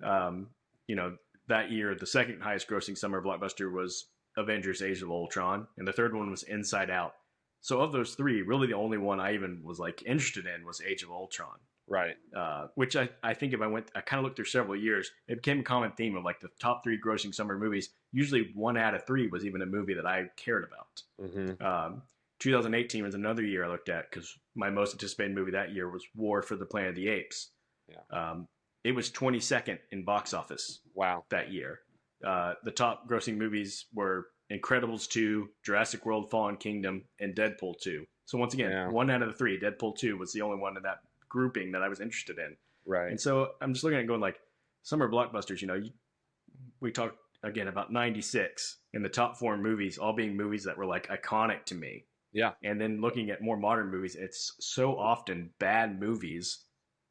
[SPEAKER 1] That year, the second highest grossing summer blockbuster was Avengers Age of Ultron, and the third one was Inside Out. So of those three, really the only one I even was like interested in was Age of Ultron.
[SPEAKER 2] Right.
[SPEAKER 1] Which I think I kind of looked through several years, it became a common theme of like the top three grossing summer movies. Usually 1 out of 3 was even a movie that I cared about. Mm-hmm. 2018 was another year I looked at because my most anticipated movie that year was War for the Planet of the Apes. Yeah. It was 22nd in box office.
[SPEAKER 2] Wow.
[SPEAKER 1] That year. The top grossing movies were Incredibles 2, Jurassic World Fallen Kingdom, and Deadpool 2. So once again, 1 out of the 3, Deadpool 2 was the only one in that grouping that I was interested in.
[SPEAKER 2] Right.
[SPEAKER 1] And so I'm just looking at it going like summer blockbusters, we talked again about 96 and the top 4 movies all being movies that were like iconic to me.
[SPEAKER 2] Yeah.
[SPEAKER 1] And then looking at more modern movies, it's so often bad movies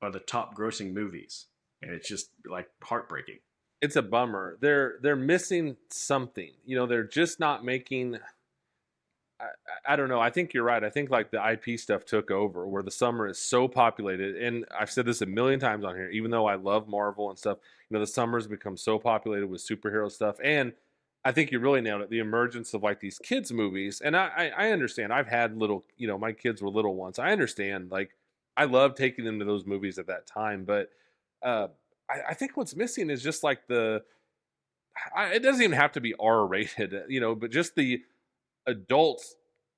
[SPEAKER 1] are the top grossing movies. And it's just like heartbreaking.
[SPEAKER 2] It's a bummer. They're missing something. They're just not making. I don't know. I think you're right. I think like the IP stuff took over where the summer is so populated. And I've said this a million times on here, even though I love Marvel and stuff, the summer's become so populated with superhero stuff. And I think you really nailed it. The emergence of like these kids movies, and I understand. I've had little, my kids were little once. I understand. Like, I love taking them to those movies at that time, but uh, I think what's missing is just like it doesn't even have to be R rated, but just the adult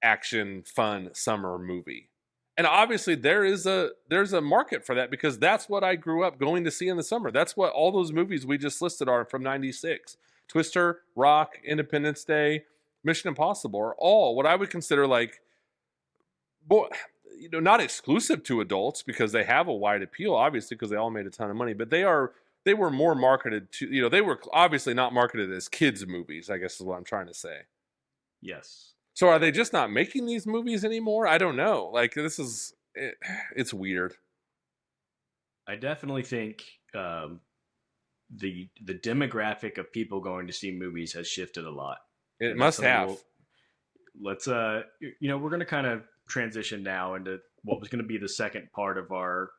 [SPEAKER 2] action fun summer movie. And obviously there's a market for that because that's what I grew up going to see in the summer. That's what all those movies we just listed are from 96. Twister, Rock, Independence Day, Mission Impossible are all what I would consider like boy, not exclusive to adults because they have a wide appeal obviously because they all made a ton of money, but they were more marketed to, they were obviously not marketed as kids movies, I guess is what I'm trying to say.
[SPEAKER 1] Yes.
[SPEAKER 2] So are they just not making these movies anymore? I don't know. Like it's weird.
[SPEAKER 1] I definitely think the demographic of people going to see movies has shifted a lot.
[SPEAKER 2] It
[SPEAKER 1] And that's
[SPEAKER 2] must
[SPEAKER 1] something
[SPEAKER 2] have.
[SPEAKER 1] let's we're going to kind of transition now into what was going to be the second part of our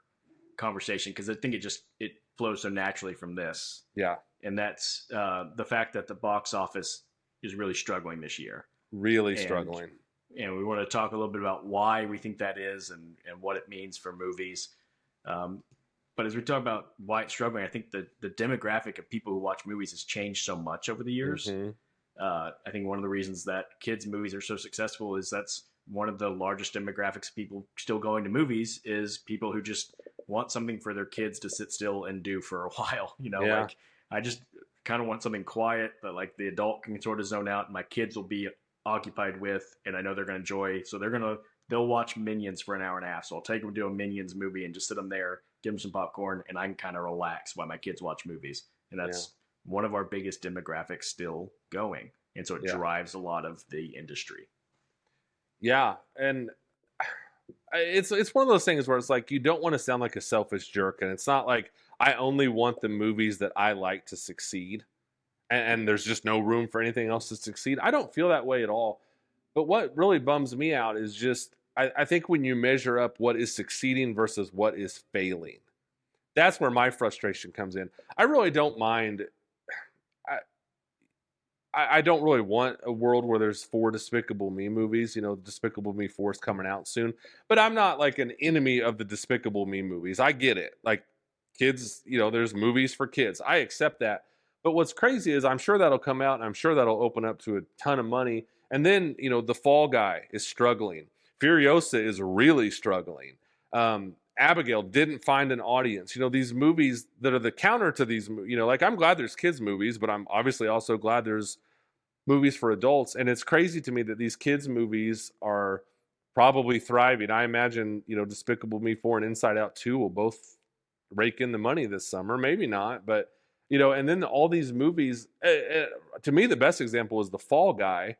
[SPEAKER 1] conversation because I think it flows so naturally from this.
[SPEAKER 2] Yeah,
[SPEAKER 1] And that's the fact that the box office is really struggling this year.
[SPEAKER 2] really
[SPEAKER 1] And
[SPEAKER 2] struggling.
[SPEAKER 1] and we want to talk a little bit about why we think that is and what it means for movies. But as we talk about why it's struggling, I think the demographic of people who watch movies has changed so much over the years.
[SPEAKER 2] Hmm.
[SPEAKER 1] I think one of the reasons that kids' movies are so successful is that's one of the largest demographics of people still going to movies is people who just want something for their kids to sit still and do for a while.
[SPEAKER 2] Yeah.
[SPEAKER 1] Like I just kind of want something quiet that like the adult can sort of zone out and my kids will be occupied with, and I know they're going to enjoy. So they'll watch Minions for an hour and a half. So I'll take them to a Minions movie and just sit them there, give them some popcorn, and I can kind of relax while my kids watch movies. And that's one of our biggest demographics still going. And so it drives a lot of the industry.
[SPEAKER 2] Yeah, and it's one of those things where it's like you don't want to sound like a selfish jerk, and it's not like I only want the movies that I like to succeed, and there's just no room for anything else to succeed. I don't feel that way at all. But what really bums me out is just I think when you measure up what is succeeding versus what is failing, that's where my frustration comes in. I really don't mind. I don't really want a world where there's 4 Despicable Me movies. Despicable Me 4 is coming out soon. But I'm not like an enemy of the Despicable Me movies. I get it. Like kids, there's movies for kids. I accept that. But what's crazy is I'm sure that'll come out and I'm sure that'll open up to a ton of money. And then, The Fall Guy is struggling. Furiosa is really struggling. Abigail didn't find an audience. These movies that are the counter to these, like I'm glad there's kids movies, but I'm obviously also glad there's movies for adults. And it's crazy to me that these kids movies are probably thriving. I imagine, Despicable Me 4 and Inside Out 2 will both rake in the money this summer. Maybe not, but and then all these movies, to me, the best example is The Fall Guy,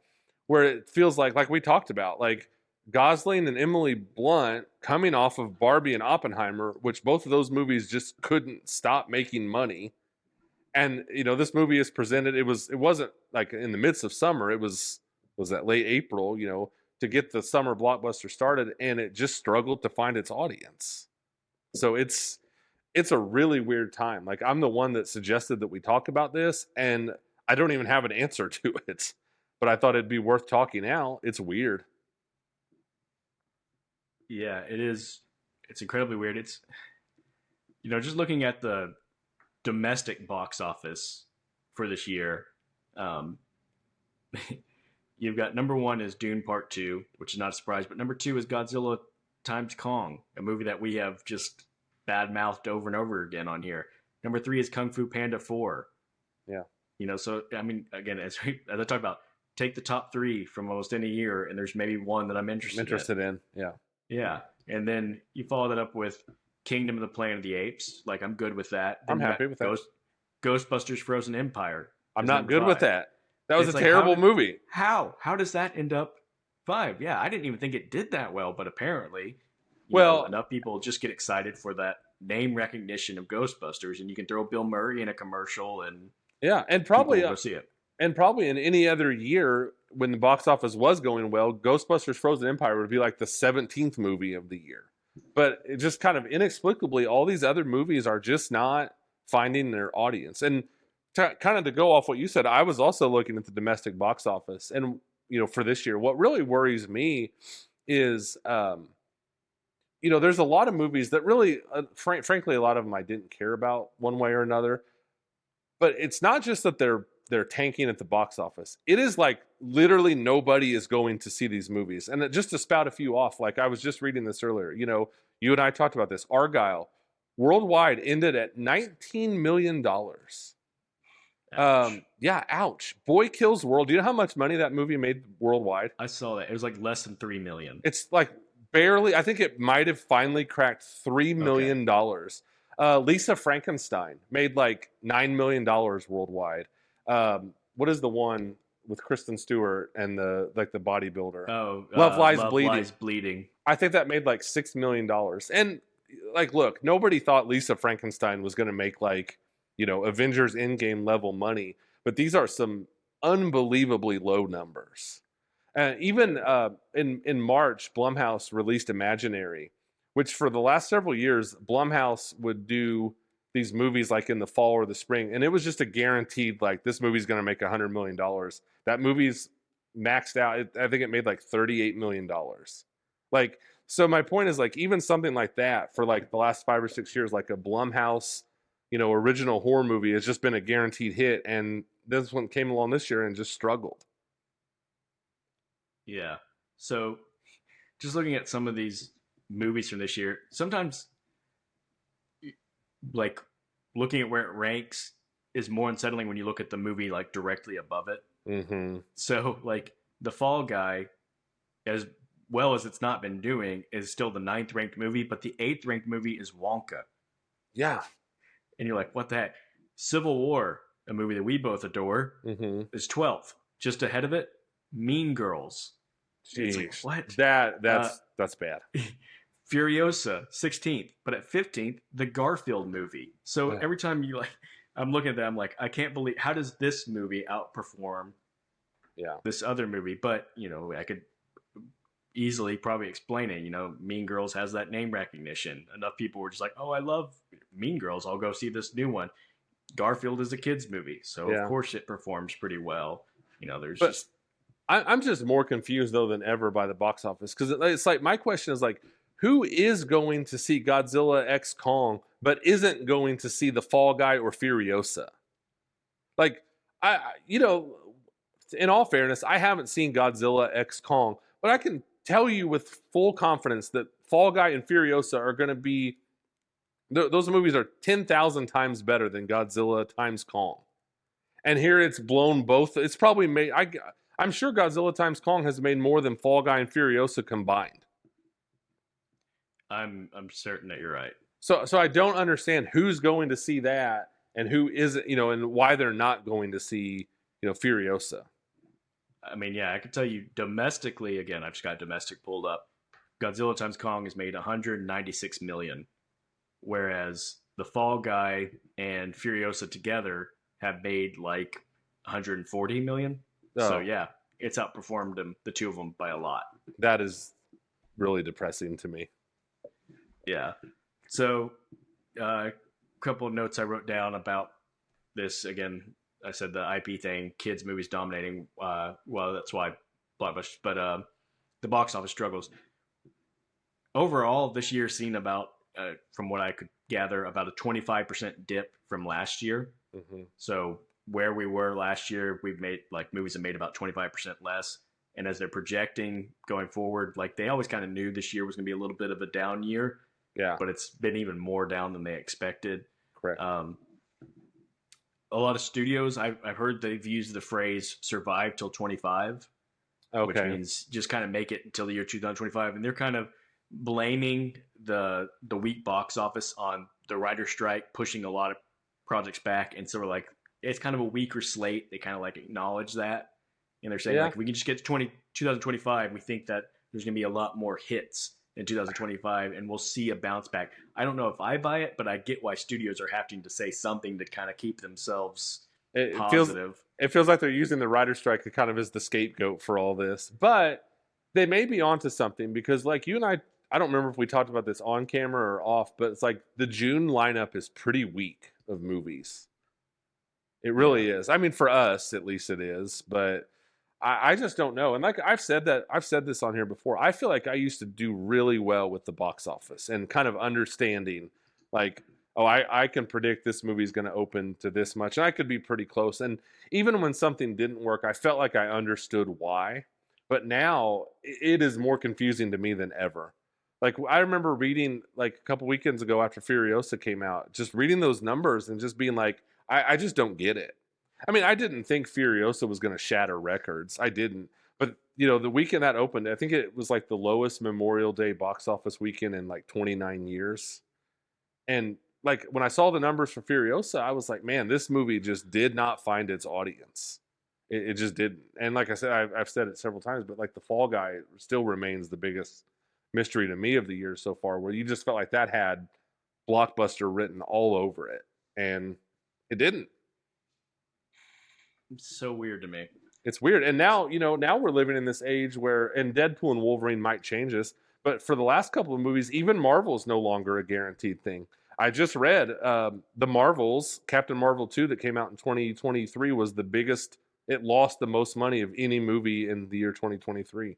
[SPEAKER 2] where it feels like we talked about, like Gosling and Emily Blunt coming off of Barbie and Oppenheimer, which both of those movies just couldn't stop making money. And this movie is presented. It wasn't like in the midst of summer. It was that late April, to get the summer blockbuster started, and it just struggled to find its audience. So it's a really weird time. Like I'm the one that suggested that we talk about this, and I don't even have an answer to it. But I thought it'd be worth talking out. It's weird.
[SPEAKER 1] Yeah, it is. It's incredibly weird. It's, just looking at the domestic box office for this year, you've got number 1 is Dune Part 2, which is not a surprise, but number 2 is Godzilla times Kong, a movie that we have just bad-mouthed over and over again on here. Number 3 is Kung Fu Panda 4.
[SPEAKER 2] Yeah.
[SPEAKER 1] So, I mean, again, as I talk about, take the top 3 from almost any year, and there's maybe one that I'm interested
[SPEAKER 2] in. Yeah.
[SPEAKER 1] Yeah. And then you follow that up with Kingdom of the Planet of the Apes. Like, I'm good with that. Then
[SPEAKER 2] I'm happy with that.
[SPEAKER 1] Ghostbusters Frozen Empire.
[SPEAKER 2] I'm not good with that. That was
[SPEAKER 1] It's
[SPEAKER 2] a
[SPEAKER 1] like,
[SPEAKER 2] terrible movie.
[SPEAKER 1] How does that end up 5? Yeah, I didn't even think it did that well, but apparently, enough people just get excited for that name recognition of Ghostbusters, and you can throw Bill Murray in a commercial, and
[SPEAKER 2] and probably
[SPEAKER 1] go see it.
[SPEAKER 2] And probably in any other year when the box office was going well, Ghostbusters Frozen Empire would be like the 17th movie of the year. But it just kind of inexplicably, all these other movies are just not finding their audience. And kind of to go off what you said, I was also looking at the domestic box office, and for this year, what really worries me is, there's a lot of movies that really, frankly, a lot of them I didn't care about one way or another. But it's not just that they're tanking at the box office. It is like literally nobody is going to see these movies. And just to spout a few off, like I was just reading this earlier. You and I talked about this. Argyle worldwide ended at $19 million.
[SPEAKER 1] Ouch.
[SPEAKER 2] Yeah, ouch. Boy Kills World. Do you know how much money that movie made worldwide?
[SPEAKER 1] I saw that. It was like less than 3 million.
[SPEAKER 2] It's like barely. I think it might have finally cracked $3 million. Lisa Frankenstein made like $9 million worldwide. What is the one with Kristen Stewart and the bodybuilder? Love Lies Bleeding. I think that made like $6 million. And like, look, nobody thought Lisa Frankenstein was going to make like, Avengers Endgame level money, but these are some unbelievably low numbers. Even in March, Blumhouse released Imaginary, which for the last several years, Blumhouse would do these movies like in the fall or the spring, and it was just a guaranteed, like, this movie's going to make $100 million. That movie's maxed out. I think it made like $38 million. Like, so my point is, like, even something like that for like the last 5 or 6 years, like a Blumhouse, original horror movie has just been a guaranteed hit, and this one came along this year and just struggled.
[SPEAKER 1] Yeah. So just looking at some of these movies from this year, sometimes like looking at where it ranks is more unsettling when you look at the movie like directly above it.
[SPEAKER 2] Mm-hmm.
[SPEAKER 1] So like The Fall Guy, as well as it's not been doing, is still the 9th ranked movie, but the 8th ranked movie is Wonka.
[SPEAKER 2] Yeah.
[SPEAKER 1] And you're like, what the heck? Civil War, a movie that we both adore, is 12th. Just ahead of it, Mean Girls.
[SPEAKER 2] Jeez.
[SPEAKER 1] Like, what?
[SPEAKER 2] That's bad.
[SPEAKER 1] Furiosa, 16th. But at 15th, the Garfield movie. So every time I'm looking at that, I'm like, I can't believe, how does this movie outperform this other movie? But, I could easily probably explain it. Mean Girls has that name recognition. Enough people were just like, oh, I love Mean Girls. I'll go see this new one. Garfield is a kid's movie. So, of course, it performs pretty well. I'm
[SPEAKER 2] just more confused, though, than ever by the box office. Because it's like, my question is like, who is going to see Godzilla X Kong, but isn't going to see The Fall Guy or Furiosa? Like, in all fairness, I haven't seen Godzilla X Kong, but I can tell you with full confidence that Fall Guy and Furiosa are going to be, those movies are 10,000 times better than Godzilla times Kong. And here it's blown both. It's probably made, I'm sure Godzilla times Kong has made more than Fall Guy and Furiosa combined.
[SPEAKER 1] I'm certain that you're right.
[SPEAKER 2] So I don't understand who's going to see that and who isn't, and why they're not going to see, Furiosa.
[SPEAKER 1] I mean, yeah, I can tell you domestically, again, I've just got domestic pulled up. Godzilla times Kong has made 196 million, whereas The Fall Guy and Furiosa together have made like 140 million. Oh. So yeah, it's outperformed them, the two of them, by a lot.
[SPEAKER 2] That is really depressing to me.
[SPEAKER 1] Yeah. So a couple of notes I wrote down about this. Again, I said the IP thing, kids movies dominating. Well, that's why Blockbusters. But the box office struggles. Overall, this year's seen about, from what I could gather, about a 25% dip from last year. Mm-hmm. So where we were last year, we've made like movies have made about 25% less. And as they're projecting going forward, like they always kind of knew this year was going to be a little bit of a down year.
[SPEAKER 2] Yeah.
[SPEAKER 1] But it's been even more down than they expected.
[SPEAKER 2] Correct.
[SPEAKER 1] A lot of studios, I've heard they've used the phrase survive till 25, which means just kind of make it until the year 2025. And they're kind of blaming the weak box office on the writer's strike, pushing a lot of projects back. And so we're like, it's kind of a weaker slate. They kind of like acknowledge that. And they're saying, like, if we can just get to 2025, we think that there's going to be a lot more hits in 2025, and we'll see a bounce back. I don't know if I buy it, but I get why studios are having to say something to kind of keep themselves positive.
[SPEAKER 2] It feels like they're using the writer's strike kind of as the scapegoat for all this. But they may be onto something because, like, you and I don't remember if we talked about this on camera or off, but it's like the June lineup is pretty weak of movies. It
[SPEAKER 1] Yeah.
[SPEAKER 2] really is. I mean, for us, at least it is. But I just don't know. And like I've said this on here before. I feel like I used to do really well with the box office and kind of understanding, like, oh, I can predict this movie's going to open to this much, and I could be pretty close. And even when something didn't work, I felt like I understood why. But now it is more confusing to me than ever. Like I remember reading like a couple weekends ago after Furiosa came out, just reading those numbers and just being like, I just don't get it. I mean, I didn't think Furiosa was going to shatter records. I didn't. But, the weekend that opened, I think it was like the lowest Memorial Day box office weekend in like 29 years. And like when I saw the numbers for Furiosa, I was like, man, this movie just did not find its audience. It just didn't. And like I said, I've said it several times, but like the Fall Guy still remains the biggest mystery to me of the year so far, where you just felt like that had Blockbuster written all over it. And it didn't.
[SPEAKER 1] It's so weird to me.
[SPEAKER 2] It's weird. And now, now we're living in this age where, and Deadpool and Wolverine might change this, but for the last couple of movies, even Marvel's no longer a guaranteed thing. I just read the Marvels, Captain Marvel 2 that came out in 2023 was the biggest, it lost the most money of any movie in the year 2023.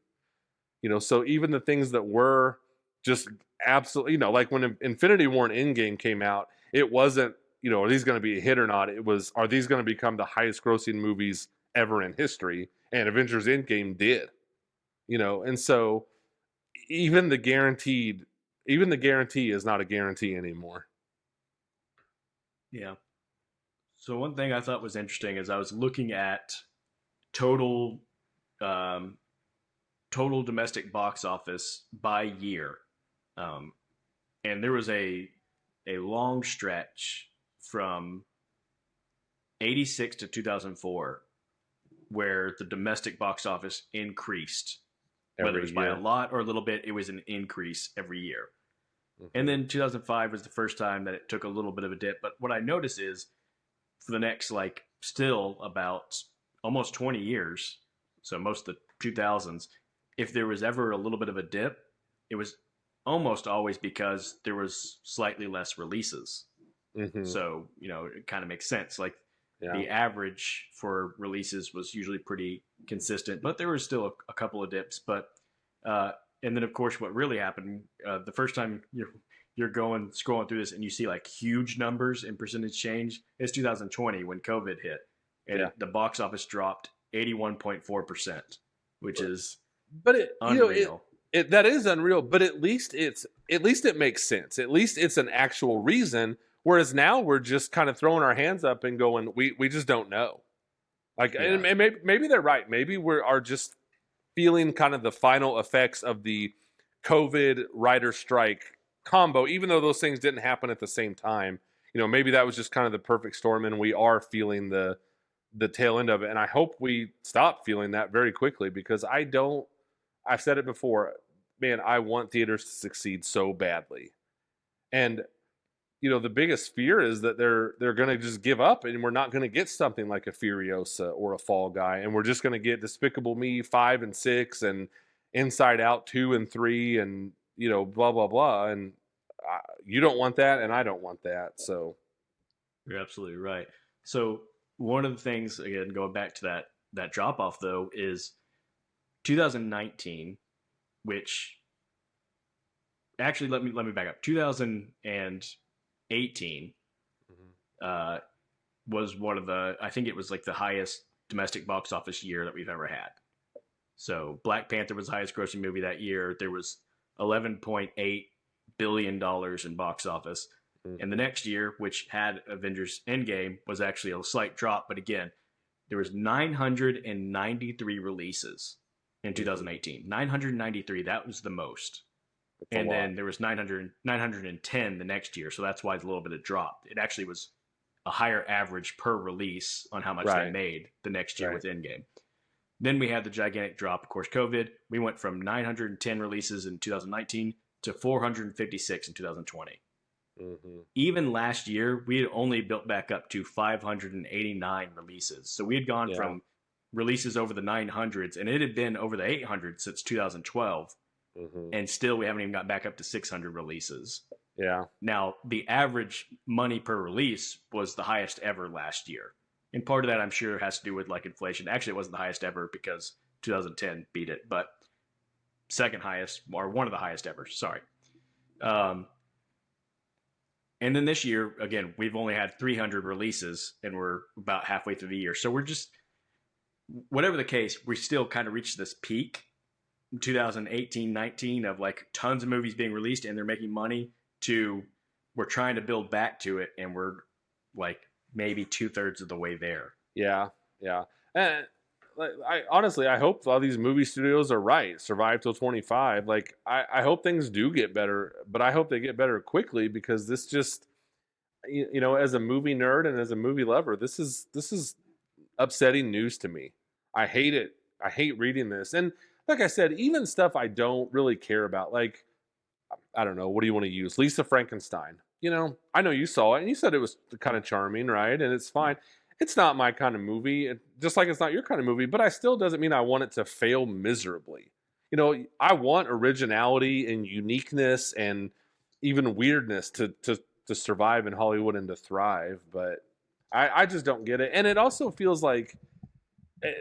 [SPEAKER 2] So even the things that were just absolutely, like when Infinity War and Endgame came out, it wasn't, are these going to be a hit or not? It was, are these going to become the highest grossing movies ever in history? And Avengers Endgame did, and so even the guarantee is not a guarantee anymore.
[SPEAKER 1] Yeah. So one thing I thought was interesting is I was looking at total um, total domestic box office by year, um, and there was a long stretch from '86 to 2004 where the domestic box office increased, whether it was by a lot or a little bit. It was an increase every year. And then 2005 was the first time that it took a little bit of a dip. But what I notice is for the next, like, still about almost 20 years, so most of the 2000s, if there was ever a little bit of a dip, it was almost always because there was slightly less releases. So, it kind of makes sense. Like, the average for releases was usually pretty consistent, but there was still a couple of dips. But and then, of course, what really happened the first time you're going scrolling through this and you see like huge numbers in percentage change is 2020 when COVID hit, and the box office dropped 81.4%, which is
[SPEAKER 2] but it
[SPEAKER 1] unreal.
[SPEAKER 2] That is unreal. But at least it makes sense. At least it's an actual reason. Whereas now we're just kind of throwing our hands up and going, we just don't know. Like, and maybe they're right. Maybe are just feeling kind of the final effects of the COVID writer strike combo, even though those things didn't happen at the same time. Maybe that was just kind of the perfect storm, and we are feeling the tail end of it. And I hope we stop feeling that very quickly, because I've said it before, man, I want theaters to succeed so badly. And the biggest fear is that they're going to just give up, and we're not going to get something like a Furiosa or a Fall Guy, and we're just going to get Despicable Me 5 and 6 and Inside Out 2 and 3 and blah blah blah. And you don't want that, and I don't want that. So
[SPEAKER 1] You're absolutely right. So one of the things, again, going back to that drop off though, is 2019, which actually let me back up. 2018 was one of I think it was like the highest domestic box office year that we've ever had. So Black Panther was the highest grossing movie that year. There was $11.8 billion in box office. And the next year, which had Avengers Endgame, was actually a slight drop. But again, there was 993 releases in 2018. 993, that was the most. And then there was 910 the next year. So that's why it's a little bit of drop. It actually was a higher average per release on how much they made the next year with Endgame. Then we had the gigantic drop, of course, COVID. We went from 910 releases in 2019 to 456 in 2020. Even last year, we had only built back up to 589 releases. So we had gone from releases over the 900s, and it had been over the 800s since 2012. And still, we haven't even got back up to 600 releases. Now, the average money per release was the highest ever last year. And part of that, I'm sure, has to do with like inflation. Actually, it wasn't the highest ever because 2010 beat it, but second highest or one of the highest ever. Sorry. Um, and then this year, again, we've only had 300 releases, and we're about halfway through the year. So we're just, whatever the case, we still kind of reached this peak 2018, 19 of like tons of movies being released and they're making money to we're trying to build back to it, and we're like maybe 2/3 of the way there.
[SPEAKER 2] Yeah, yeah. And I honestly, I hope all these movie studios are right. Survive till 25. Like, I hope things do get better, but I hope they get better quickly because this just, as a movie nerd and as a movie lover, this is upsetting news to me. I hate it. I hate reading this. And like I said, even stuff I don't really care about, like, I don't know, what do you want to use? Lisa Frankenstein. I know you saw it and you said it was kind of charming, right? And it's fine. It's not my kind of movie, just like it's not your kind of movie, but I still doesn't mean I want it to fail miserably. I want originality and uniqueness and even weirdness to survive in Hollywood and to thrive, but I just don't get it. And it also feels like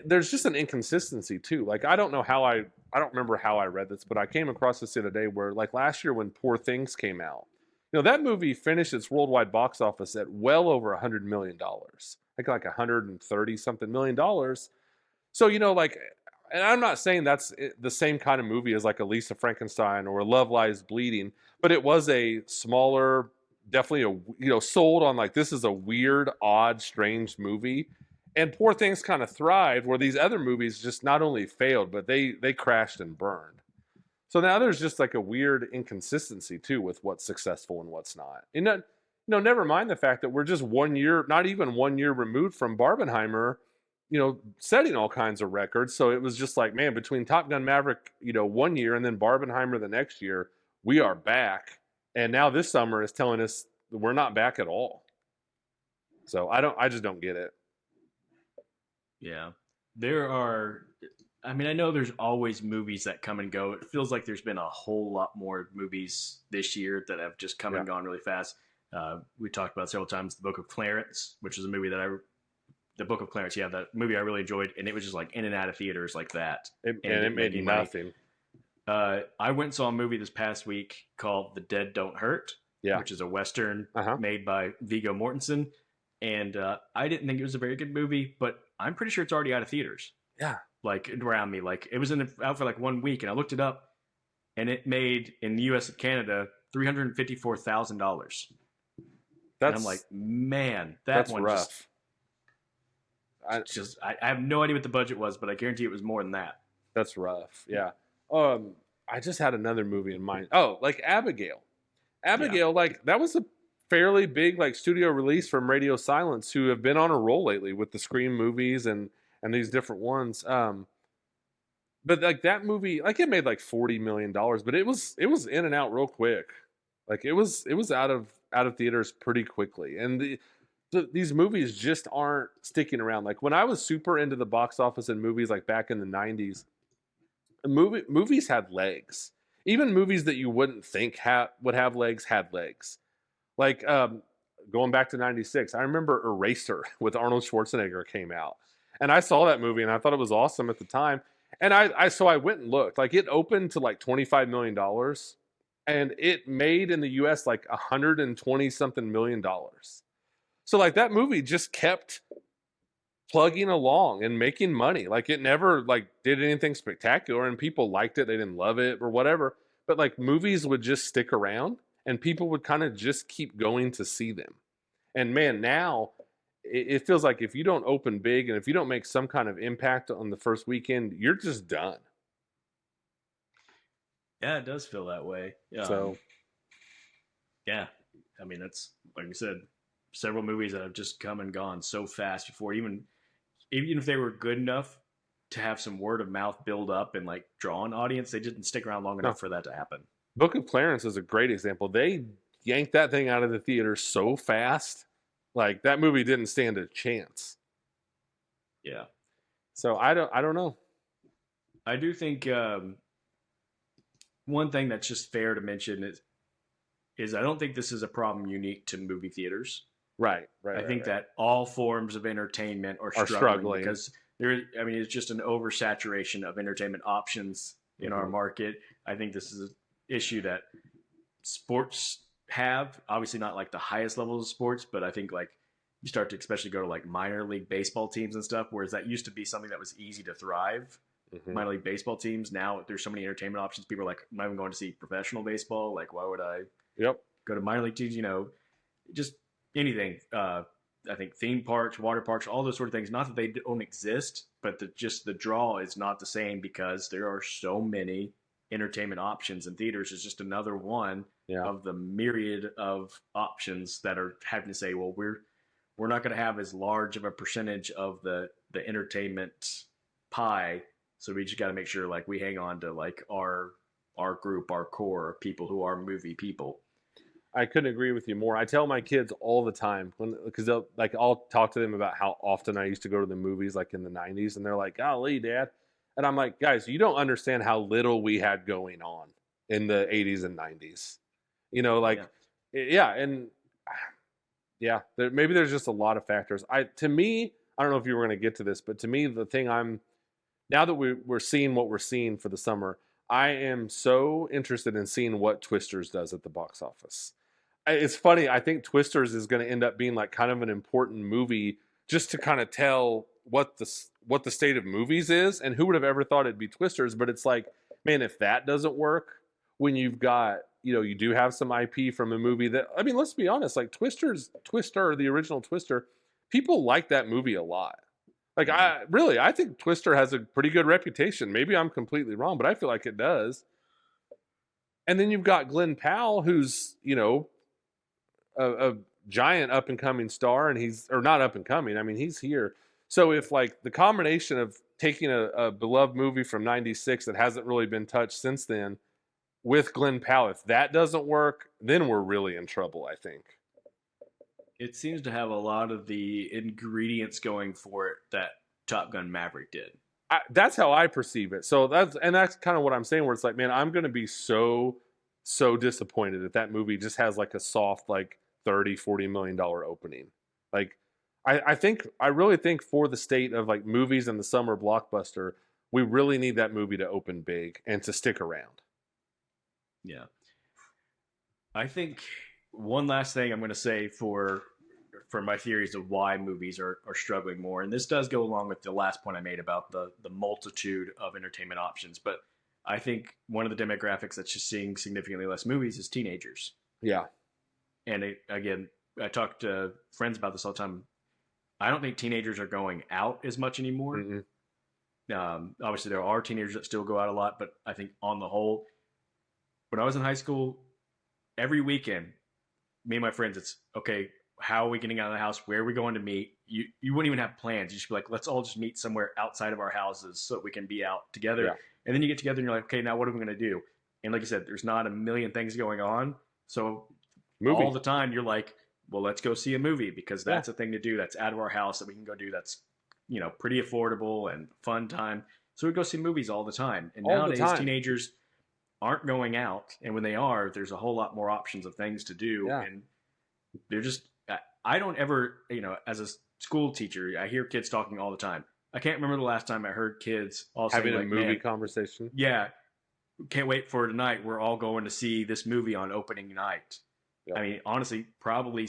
[SPEAKER 2] there's just an inconsistency too. Like, I don't remember how I read this, but I came across this the other day where, like, last year when Poor Things came out, that movie finished its worldwide box office at well over $100 million, like 130 something $1,000,000. So, like, and I'm not saying that's the same kind of movie as like a Lisa Frankenstein or Love Lies Bleeding, but it was a smaller, definitely sold on like, this is a weird, odd, strange movie. And Poor Things kind of thrived where these other movies just not only failed, but they crashed and burned. So now there's just like a weird inconsistency too with what's successful and what's not. And never mind the fact that we're just 1 year, not even 1 year removed from Barbenheimer, setting all kinds of records. So it was just like, man, between Top Gun Maverick, 1 year and then Barbenheimer the next year, we are back. And now this summer is telling us we're not back at all. So I just don't get it.
[SPEAKER 1] Yeah. I know there's always movies that come and go. It feels like there's been a whole lot more movies this year that have just come and gone really fast. We talked about several times the Book of Clarence, which is a movie the Book of Clarence, yeah, that movie I really enjoyed, and it was just like in and out of theaters like that.
[SPEAKER 2] It made nothing.
[SPEAKER 1] I went and saw a movie this past week called The Dead Don't Hurt, which is a Western made by Viggo Mortensen. And I didn't think it was a very good movie, but I'm pretty sure it's already out of theaters.
[SPEAKER 2] Yeah.
[SPEAKER 1] Like around me. Like it was out for like 1 week, and I looked it up, and it made in the US and Canada $354,000. And I'm like, man, that's
[SPEAKER 2] rough.
[SPEAKER 1] I have no idea what the budget was, but I guarantee it was more than that.
[SPEAKER 2] That's rough. Yeah. I just had another movie in mind. Oh, like Abigail. Like that was a fairly big like studio release from Radio Silence, who have been on a roll lately with the Scream movies and these different ones. But like that movie, like it made like $40 million, but it was in and out real quick. Like it was out of theaters pretty quickly. And these movies just aren't sticking around. Like when I was super into the box office and movies, like back in the 90s, movies had legs. Even movies that you wouldn't think would have legs had legs. Like going back to 96, I remember Eraser with Arnold Schwarzenegger came out. And I saw that movie and I thought it was awesome at the time. And so I went and looked. Like it opened to like $25 million. And it made in the US like 120 something million dollars. So like that movie just kept plugging along and making money. Like it never like did anything spectacular, and people liked it. They didn't love it or whatever. But like movies would just stick around and people would kind of just keep going to see them. And man, now it feels like if you don't open big and if you don't make some kind of impact on the first weekend, you're just done.
[SPEAKER 1] Yeah, it does feel that way.
[SPEAKER 2] So,
[SPEAKER 1] yeah, I mean, that's like we said, several movies that have just come and gone so fast before even if they were good enough to have some word of mouth build up and like draw an audience, they didn't stick around long enough for that to happen.
[SPEAKER 2] Book of Clarence is a great example. They yanked that thing out of the theater so fast. Like that movie didn't stand a chance.
[SPEAKER 1] Yeah.
[SPEAKER 2] So I don't know.
[SPEAKER 1] I do think one thing that's just fair to mention is I don't think this is a problem unique to movie theaters.
[SPEAKER 2] Right,
[SPEAKER 1] I think
[SPEAKER 2] right.
[SPEAKER 1] that all forms of entertainment are
[SPEAKER 2] Are
[SPEAKER 1] struggling
[SPEAKER 2] struggling.
[SPEAKER 1] because I mean, it's just an oversaturation of entertainment options in our
[SPEAKER 2] Hmm.
[SPEAKER 1] market. I think this is an issue that sports have. Obviously, not like the highest levels of sports, but I think like you start to especially go to like minor league baseball teams and stuff, whereas that used to be something that was easy to thrive.
[SPEAKER 2] Hmm.
[SPEAKER 1] Minor league baseball teams now there's so many entertainment options. People are like, I'm not even going to see professional baseball. Like, why would I
[SPEAKER 2] Yep.
[SPEAKER 1] go to minor league teams? Just anything. I think theme parks, water parks, all those sort of things. Not that they don't exist, but just the draw is not the same because there are so many entertainment options, and theaters is just another one
[SPEAKER 2] Yeah.
[SPEAKER 1] of the myriad of options that are having to say, well, we're not going to have as large of a percentage of the entertainment pie, so we just got to make sure like we hang on to like our group, our core of people who are movie people.
[SPEAKER 2] I couldn't agree with you more. I tell my kids all the time because they'll like I'll talk to them about how often I used to go to the movies like in the '90s, and they're like, "Golly, Dad," and I'm like, "Guys, you don't understand how little we had going on in the '80s and '90s.
[SPEAKER 1] Yeah.
[SPEAKER 2] Like, yeah, and yeah, maybe there's just a lot of factors. To me, I don't know if you were going to get to this, but to me, the thing I'm now that we're seeing what we're seeing for the summer, I am so interested in seeing what Twisters does at the box office. It's funny. I think Twisters is going to end up being like kind of an important movie just to kind of tell what the state of movies is. And who would have ever thought it'd be Twisters? But it's like, man, if that doesn't work, when you've got you do have some IP from a movie that I mean, let's be honest, like Twister, the original Twister, people like that movie a lot. Like
[SPEAKER 1] Mm-hmm.
[SPEAKER 2] I think Twister has a pretty good reputation. Maybe I'm completely wrong, but I feel like it does. And then you've got Glenn Powell, who's a giant up and coming star, and he's or not up and coming. I mean, he's here. So if like the combination of taking a beloved movie from '96 that hasn't really been touched since then with Glenn Powell, if that doesn't work, then we're really in trouble. I think.
[SPEAKER 1] It seems to have a lot of the ingredients going for it that Top Gun Maverick did.
[SPEAKER 2] That's how I perceive it. So that's kind of what I'm saying. Where it's like, man, I'm going to be so disappointed if that movie just has like a soft like 30-40 million dollar opening. Like, I really think for the state of like movies in the summer blockbuster, we really need that movie to open big and to stick around.
[SPEAKER 1] Yeah. I think one last thing I'm going to say for my theories of why movies are struggling more, and this does go along with the last point I made about the multitude of entertainment options, but I think one of the demographics that's just seeing significantly less movies is teenagers.
[SPEAKER 2] Yeah.
[SPEAKER 1] And again, I talk to friends about this all the time. I don't think teenagers are going out as much anymore.
[SPEAKER 2] Mm-mm.
[SPEAKER 1] Obviously, there are teenagers that still go out a lot, but I think on the whole, when I was in high school, every weekend, me and my friends, it's okay. How are we getting out of the house? Where are we going to meet? You wouldn't even have plans. You just be like, let's all just meet somewhere outside of our houses so that we can be out together.
[SPEAKER 2] Yeah.
[SPEAKER 1] And then you get together and you're like, okay, now what are we going to do? And like you said, there's not a million things going on. So all
[SPEAKER 2] Movie.
[SPEAKER 1] the time you're like, well, let's go see a movie because
[SPEAKER 2] Yeah.
[SPEAKER 1] that's a thing to do. That's out of our house that we can go do. That's pretty affordable and fun time. So we go see movies all the time. And
[SPEAKER 2] All the
[SPEAKER 1] nowadays
[SPEAKER 2] time.
[SPEAKER 1] teenagers aren't going out, and when they are, there's a whole lot more options of things to do,
[SPEAKER 2] Yeah.
[SPEAKER 1] and they're just. I don't ever, as a school teacher, I hear kids talking all the time. I can't remember the last time I heard kids all
[SPEAKER 2] Having
[SPEAKER 1] saying
[SPEAKER 2] a
[SPEAKER 1] like,
[SPEAKER 2] movie
[SPEAKER 1] "Man,
[SPEAKER 2] conversation.
[SPEAKER 1] yeah, can't wait for tonight. We're all going to see this movie on opening night."
[SPEAKER 2] Yep.
[SPEAKER 1] I mean, honestly, probably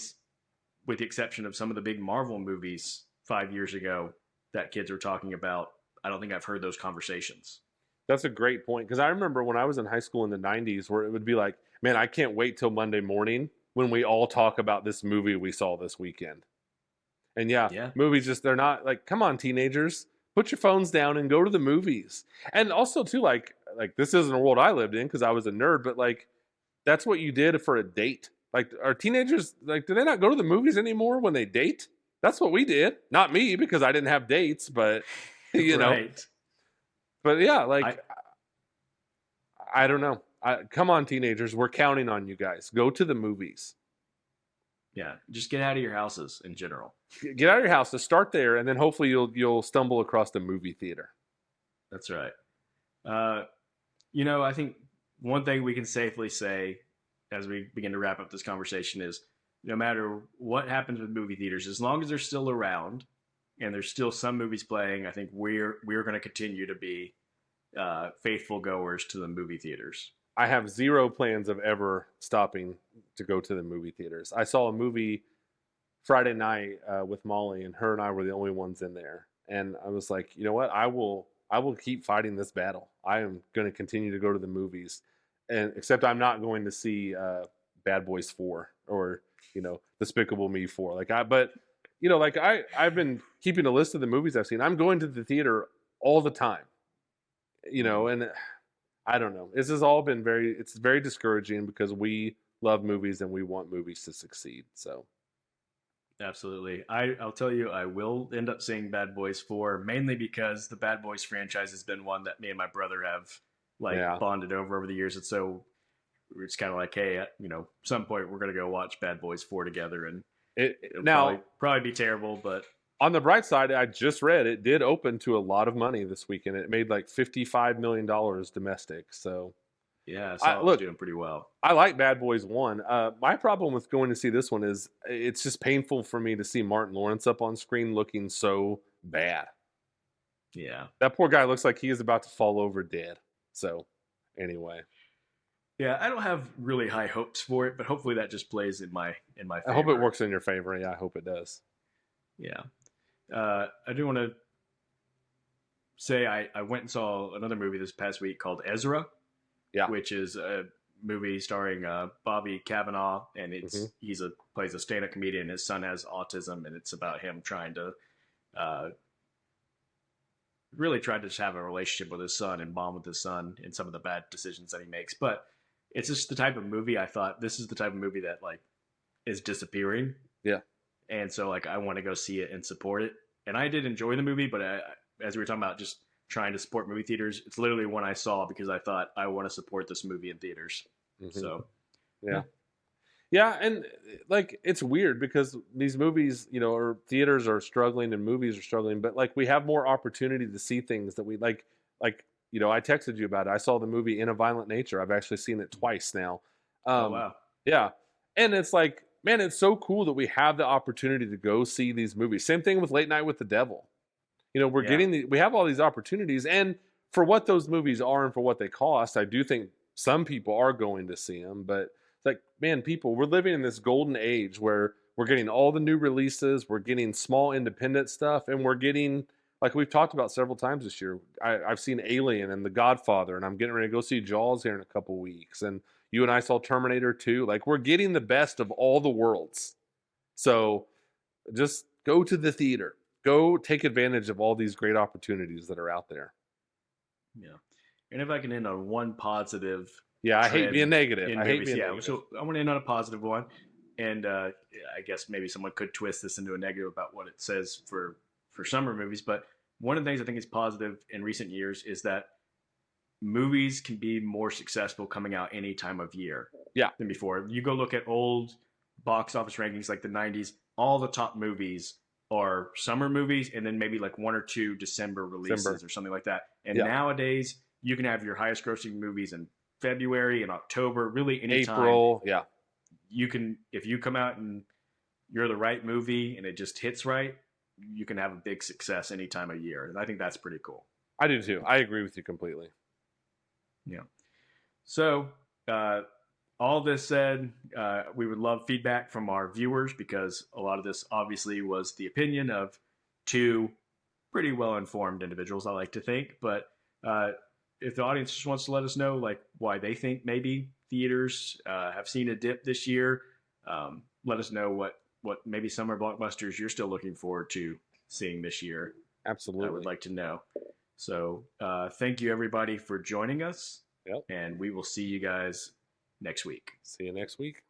[SPEAKER 1] with the exception of some of the big Marvel movies 5 years ago that kids were talking about, I don't think I've heard those conversations.
[SPEAKER 2] That's a great point because I remember when I was in high school in the '90s, where it would be like, man, I can't wait till Monday morning when we all talk about this movie we saw this weekend. And yeah,
[SPEAKER 1] Yeah,
[SPEAKER 2] movies they're not like, come on, teenagers, put your phones down and go to the movies. And also too, like this isn't a world I lived in because I was a nerd, but like that's what you did for a date. Like, are teenagers like, do they not go to the movies anymore when they date? That's what we did. Not me because I didn't have dates, but you know.
[SPEAKER 1] right.
[SPEAKER 2] But yeah,
[SPEAKER 1] I
[SPEAKER 2] like I don't know. Come on, teenagers, we're counting on you guys. Go to the movies.
[SPEAKER 1] Yeah, just get out of your houses in general.
[SPEAKER 2] Get out of your house to start there, and then hopefully you'll stumble across the movie theater.
[SPEAKER 1] That's right. Uh, I think one thing we can safely say as we begin to wrap up this conversation is no matter what happens with movie theaters, as long as they're still around and there's still some movies playing, I think we're going to continue to be faithful goers to the movie theaters.
[SPEAKER 2] I have zero plans of ever stopping to go to the movie theaters. I saw a movie Friday night with Molly, and her and I were the only ones in there. And I was like, you know what? I will keep fighting this battle. I am going to continue to go to the movies, and except I'm not going to see Bad Boys 4 or Despicable Me 4. But I've been keeping a list of the movies I've seen. I'm going to the theater all the time, and I don't know. This has all been it's very discouraging because we love movies and we want movies to succeed. So
[SPEAKER 1] Absolutely. I'll tell you, I will end up seeing Bad Boys 4, mainly because the Bad Boys franchise has been one that me and my brother have
[SPEAKER 2] yeah,
[SPEAKER 1] bonded over the years. And so it's kind of like, hey, some point we're going to go watch Bad Boys 4 together, and it'll
[SPEAKER 2] now
[SPEAKER 1] probably be terrible, but
[SPEAKER 2] on the bright side, I just read it did open to a lot of money this weekend. It made like $55 million domestic. So
[SPEAKER 1] yeah, I saw it was doing pretty well.
[SPEAKER 2] I like Bad Boys 1. My problem with going to see this one is it's just painful for me to see Martin Lawrence up on screen looking so bad.
[SPEAKER 1] Yeah.
[SPEAKER 2] That poor guy looks like he is about to fall over dead. So, anyway.
[SPEAKER 1] Yeah, I don't have really high hopes for it, but hopefully that just plays in my favor.
[SPEAKER 2] I hope it works in your favor. Yeah, I hope it does.
[SPEAKER 1] Yeah. I do want to say I went and saw another movie this past week called Ezra.
[SPEAKER 2] Yeah.
[SPEAKER 1] Which is a movie starring Bobby Cavanaugh, and plays a stand-up comedian. His son has autism, and it's about him trying to really try to just have a relationship with his son and bond with his son in some of the bad decisions that he makes. But it's just the type of movie I thought this is the type of movie that is disappearing.
[SPEAKER 2] Yeah.
[SPEAKER 1] And so I want to go see it and support it. And I did enjoy the movie, but as we were talking about just trying to support movie theaters, it's literally one I saw because I thought I want to support this movie in theaters. Mm-hmm. So
[SPEAKER 2] yeah, and it's weird because these movies, or theaters are struggling and movies are struggling, but we have more opportunity to see things that we like. I texted you about it. I saw the movie In a Violent Nature. I've actually seen it twice now.
[SPEAKER 1] Oh wow.
[SPEAKER 2] Yeah, and it's man, it's so cool that we have the opportunity to go see these movies. Same thing with Late Night with the Devil. We have all these opportunities, and for what those movies are and for what they cost, I do think some people are going to see them. But it's man, we're living in this golden age where we're getting all the new releases, we're getting small independent stuff, and we're getting, we've talked about several times this year. I've seen Alien and The Godfather, and I'm getting ready to go see Jaws here in a couple weeks. And you and I saw Terminator 2. We're getting the best of all the worlds. So just go to the theater. Go take advantage of all these great opportunities that are out there.
[SPEAKER 1] Yeah. And if I can end on one positive.
[SPEAKER 2] Yeah, I hate being negative.
[SPEAKER 1] So I want to end on a positive one. And I guess maybe someone could twist this into a negative about what it says for summer movies. But one of the things I think is positive in recent years is that movies can be more successful coming out any time of year than before. You go look at old box office rankings like the 90s, all the top movies are summer movies, and then maybe one or two December releases or something like that. And nowadays, you can have your highest grossing movies in February and October, really anytime.
[SPEAKER 2] April, yeah.
[SPEAKER 1] You can, if you come out and you're the right movie and it just hits right, you can have a big success any time of year. And I think that's pretty cool.
[SPEAKER 2] I do too. I agree with you completely.
[SPEAKER 1] Yeah. So, all this said, we would love feedback from our viewers because a lot of this obviously was the opinion of two pretty well-informed individuals, I like to think. But if the audience just wants to let us know why they think maybe theaters have seen a dip this year, let us know what maybe summer blockbusters you're still looking forward to seeing this year.
[SPEAKER 2] Absolutely.
[SPEAKER 1] I would like to know. So thank you everybody for joining us.
[SPEAKER 2] Yep.
[SPEAKER 1] And we will see you guys next week.
[SPEAKER 2] See you next week.